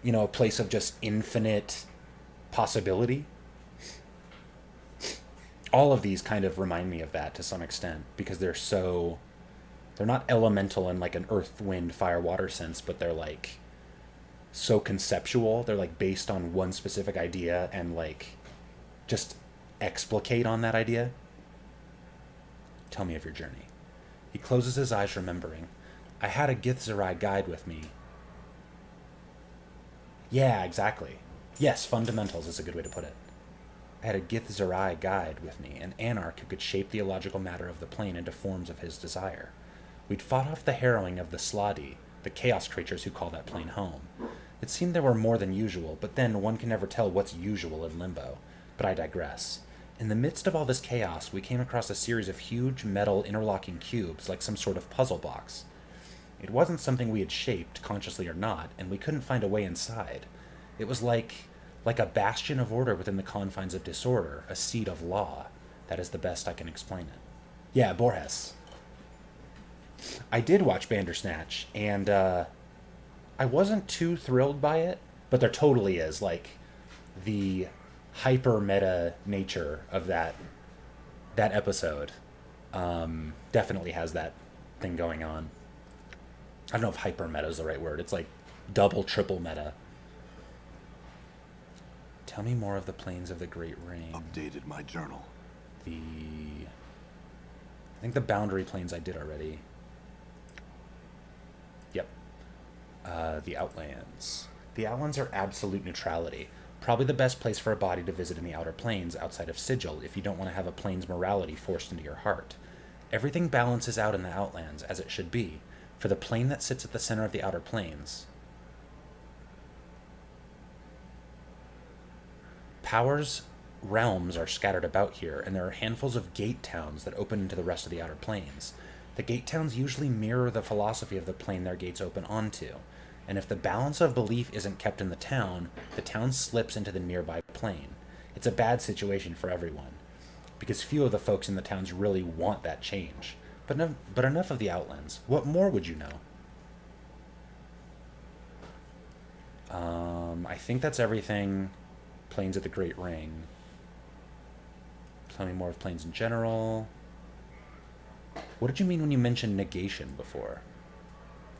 [SPEAKER 1] a place of just infinite possibility. All of these kind of remind me of that to some extent, because they're not elemental in like an earth, wind, fire, water sense, but they're like so conceptual. They're like based on one specific idea and like just explicate on that idea. Tell me of your journey. He closes his eyes, remembering. I had a Githzerai guide with me. Yeah, exactly. Yes, fundamentals is a good way to put it. I had a Githzerai guide with me, an anarch who could shape the illogical matter of the plane into forms of his desire. We'd fought off the harrowing of the Sladi, the chaos creatures who call that plane home. It seemed there were more than usual, but then one can never tell what's usual in Limbo. But I digress. In the midst of all this chaos, we came across a series of huge metal interlocking cubes like some sort of puzzle box. It wasn't something we had shaped, consciously or not, and we couldn't find a way inside. It was like a bastion of order within the confines of disorder, a seat of law. That is the best I can explain it. Yeah, Borges. I did watch Bandersnatch, and I wasn't too thrilled by it, but there totally is, like, the hyper-meta nature of that episode definitely has that thing going on. I don't know if hyper-meta is the right word. It's like double, triple meta. Tell me more of the planes of the Great Ring.
[SPEAKER 2] Updated my journal.
[SPEAKER 1] I think the boundary planes I did already. Yep. The Outlands. The Outlands are absolute neutrality. Probably the best place for a body to visit in the Outer Planes outside of Sigil if you don't want to have a plane's morality forced into your heart. Everything balances out in the Outlands, as it should be, for the plane that sits at the center of the Outer Planes. Power's realms are scattered about here, and there are handfuls of gate towns that open into the rest of the Outer Planes. The gate towns usually mirror the philosophy of the plane their gates open onto, and if the balance of belief isn't kept in the town slips into the nearby plane. It's a bad situation for everyone, because few of the folks in the towns really want that change. But enough of the Outlands. What more would you know? I think that's everything. Planes of the Great Ring. Tell me more of planes in general. What did you mean when you mentioned negation before?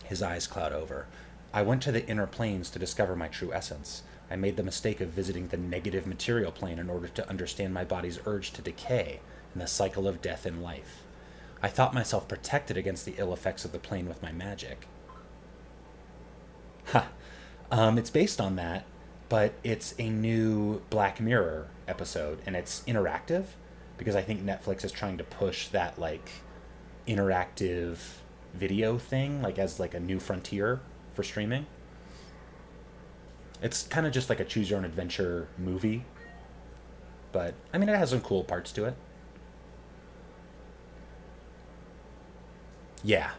[SPEAKER 1] His eyes cloud over. I went to the inner planes to discover my true essence. I made the mistake of visiting the negative material plane in order to understand my body's urge to decay and the cycle of death in life. I thought myself protected against the ill effects of the plane with my magic. Ha! It's based on that, but it's a new Black Mirror episode, and it's interactive, because I think Netflix is trying to push that, like, interactive video thing, like, as, like, a new frontier for streaming. It's kind of just like a choose-your-own-adventure movie, but, I mean, it has some cool parts to it. Yeah.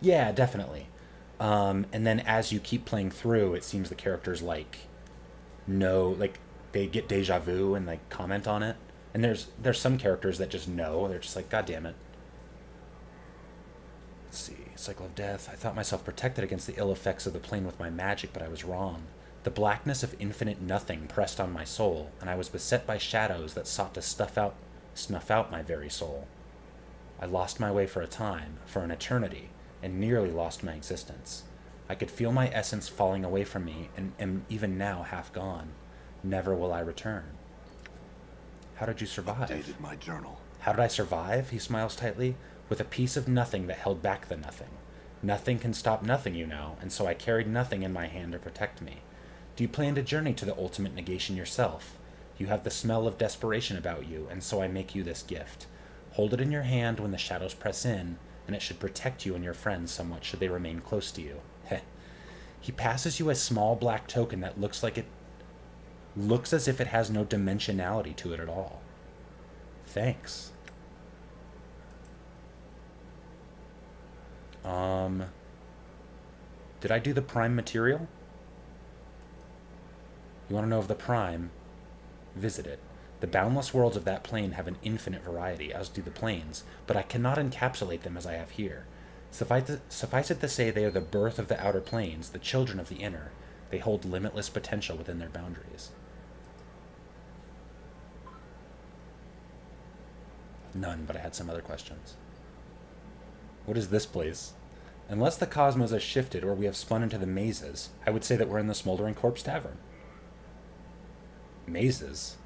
[SPEAKER 1] Yeah, definitely. And then as you keep playing through, it seems the characters, like, know, like, they get deja vu and, like, comment on it. And there's some characters that just know. They're just like, God damn it. Let's see. Cycle of Death. I thought myself protected against the ill effects of the plane with my magic, but I was wrong. The blackness of infinite nothing pressed on my soul, and I was beset by shadows that sought to snuff out my very soul. I lost my way for a time, for an eternity, and nearly lost my existence. I could feel my essence falling away from me, and am even now half gone. Never will I return. How did you survive?
[SPEAKER 2] Updated my journal.
[SPEAKER 1] How did I survive? He smiles tightly. With a piece of nothing that held back the nothing. Nothing can stop nothing, you know, and so I carried nothing in my hand to protect me. Do you plan to journey to the ultimate negation yourself? You have the smell of desperation about you, and so I make you this gift. Hold it in your hand when the shadows press in, and it should protect you and your friends somewhat should they remain close to you. Heh. He passes you a small black token that looks as if it has no dimensionality to it at all. Thanks. Did I do the prime material? You want to know of the prime? Visit it. The boundless worlds of that plane have an infinite variety, as do the planes, but I cannot encapsulate them as I have here. Suffice it to say they are the birth of the outer planes, the children of the inner. They hold limitless potential within their boundaries. None, but I had some other questions. What is this place? Unless the cosmos has shifted or we have spun into the mazes, I would say that we're in the Smoldering Corpse Tavern. Mazes?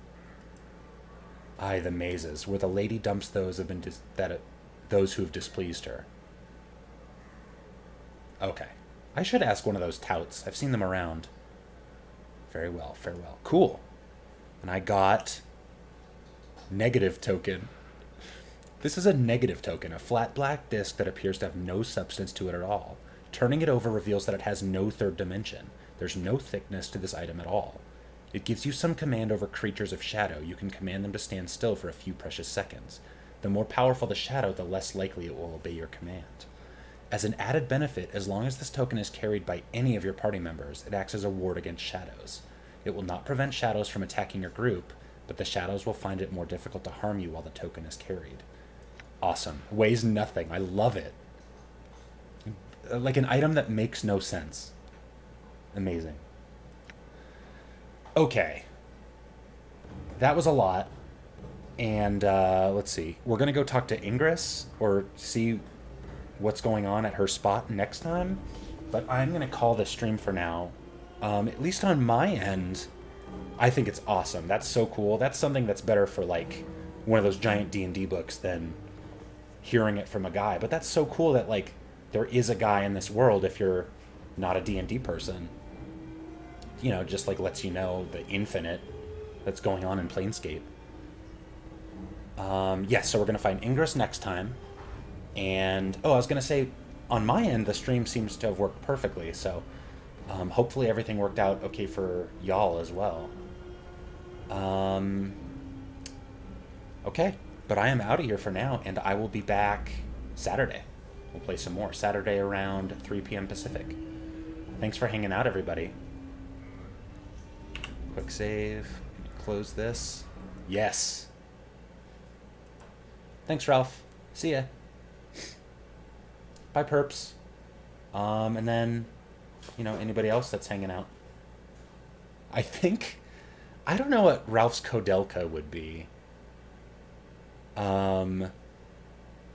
[SPEAKER 1] Aye, the mazes, where the lady dumps those who have displeased her. Okay. I should ask one of those touts. I've seen them around. Very well, farewell. Cool. And I got... negative token. This is a negative token, a flat black disc that appears to have no substance to it at all. Turning it over reveals that it has no third dimension. There's no thickness to this item at all. It gives you some command over creatures of shadow. You can command them to stand still for a few precious seconds. The more powerful the shadow, the less likely it will obey your command. As an added benefit, as long as this token is carried by any of your party members, it acts as a ward against shadows. It will not prevent shadows from attacking your group, but the shadows will find it more difficult to harm you while the token is carried. Awesome. Weighs nothing. I love it. Like an item that makes no sense. Amazing. Okay. That was a lot. And let's see. We're going to go talk to Ingress or see what's going on at her spot next time. But I'm going to call this stream for now. At least on my end, I think it's awesome. That's so cool. That's something that's better for like one of those giant D&D books than hearing it from a guy. But that's so cool that like there is a guy in this world if you're not a D&D person. You know, just like lets you know the infinite that's going on in Planescape. Yeah, so we're going to find Ingress next time. And, oh, I was going to say, on my end, the stream seems to have worked perfectly. So hopefully everything worked out okay for y'all as well. Okay, but I am out of here for now, and I will be back Saturday. We'll play some more. Saturday around 3 p.m. Pacific. Thanks for hanging out, everybody. Quick save. Close this. Yes. Thanks, Ralph. See ya. Bye, perps. And then, you know, anybody else that's hanging out. I don't know what Ralph's Kodelka would be.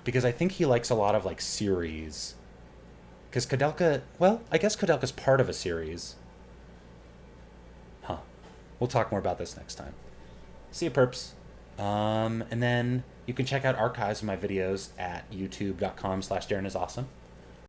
[SPEAKER 1] Because I think he likes a lot of, like, series. Because Kodelka, well, I guess Kodelka's part of a series. Huh. We'll talk more about this next time. See you, perps. And then you can check out archives of my videos at youtube.com/DarinIsAwesome.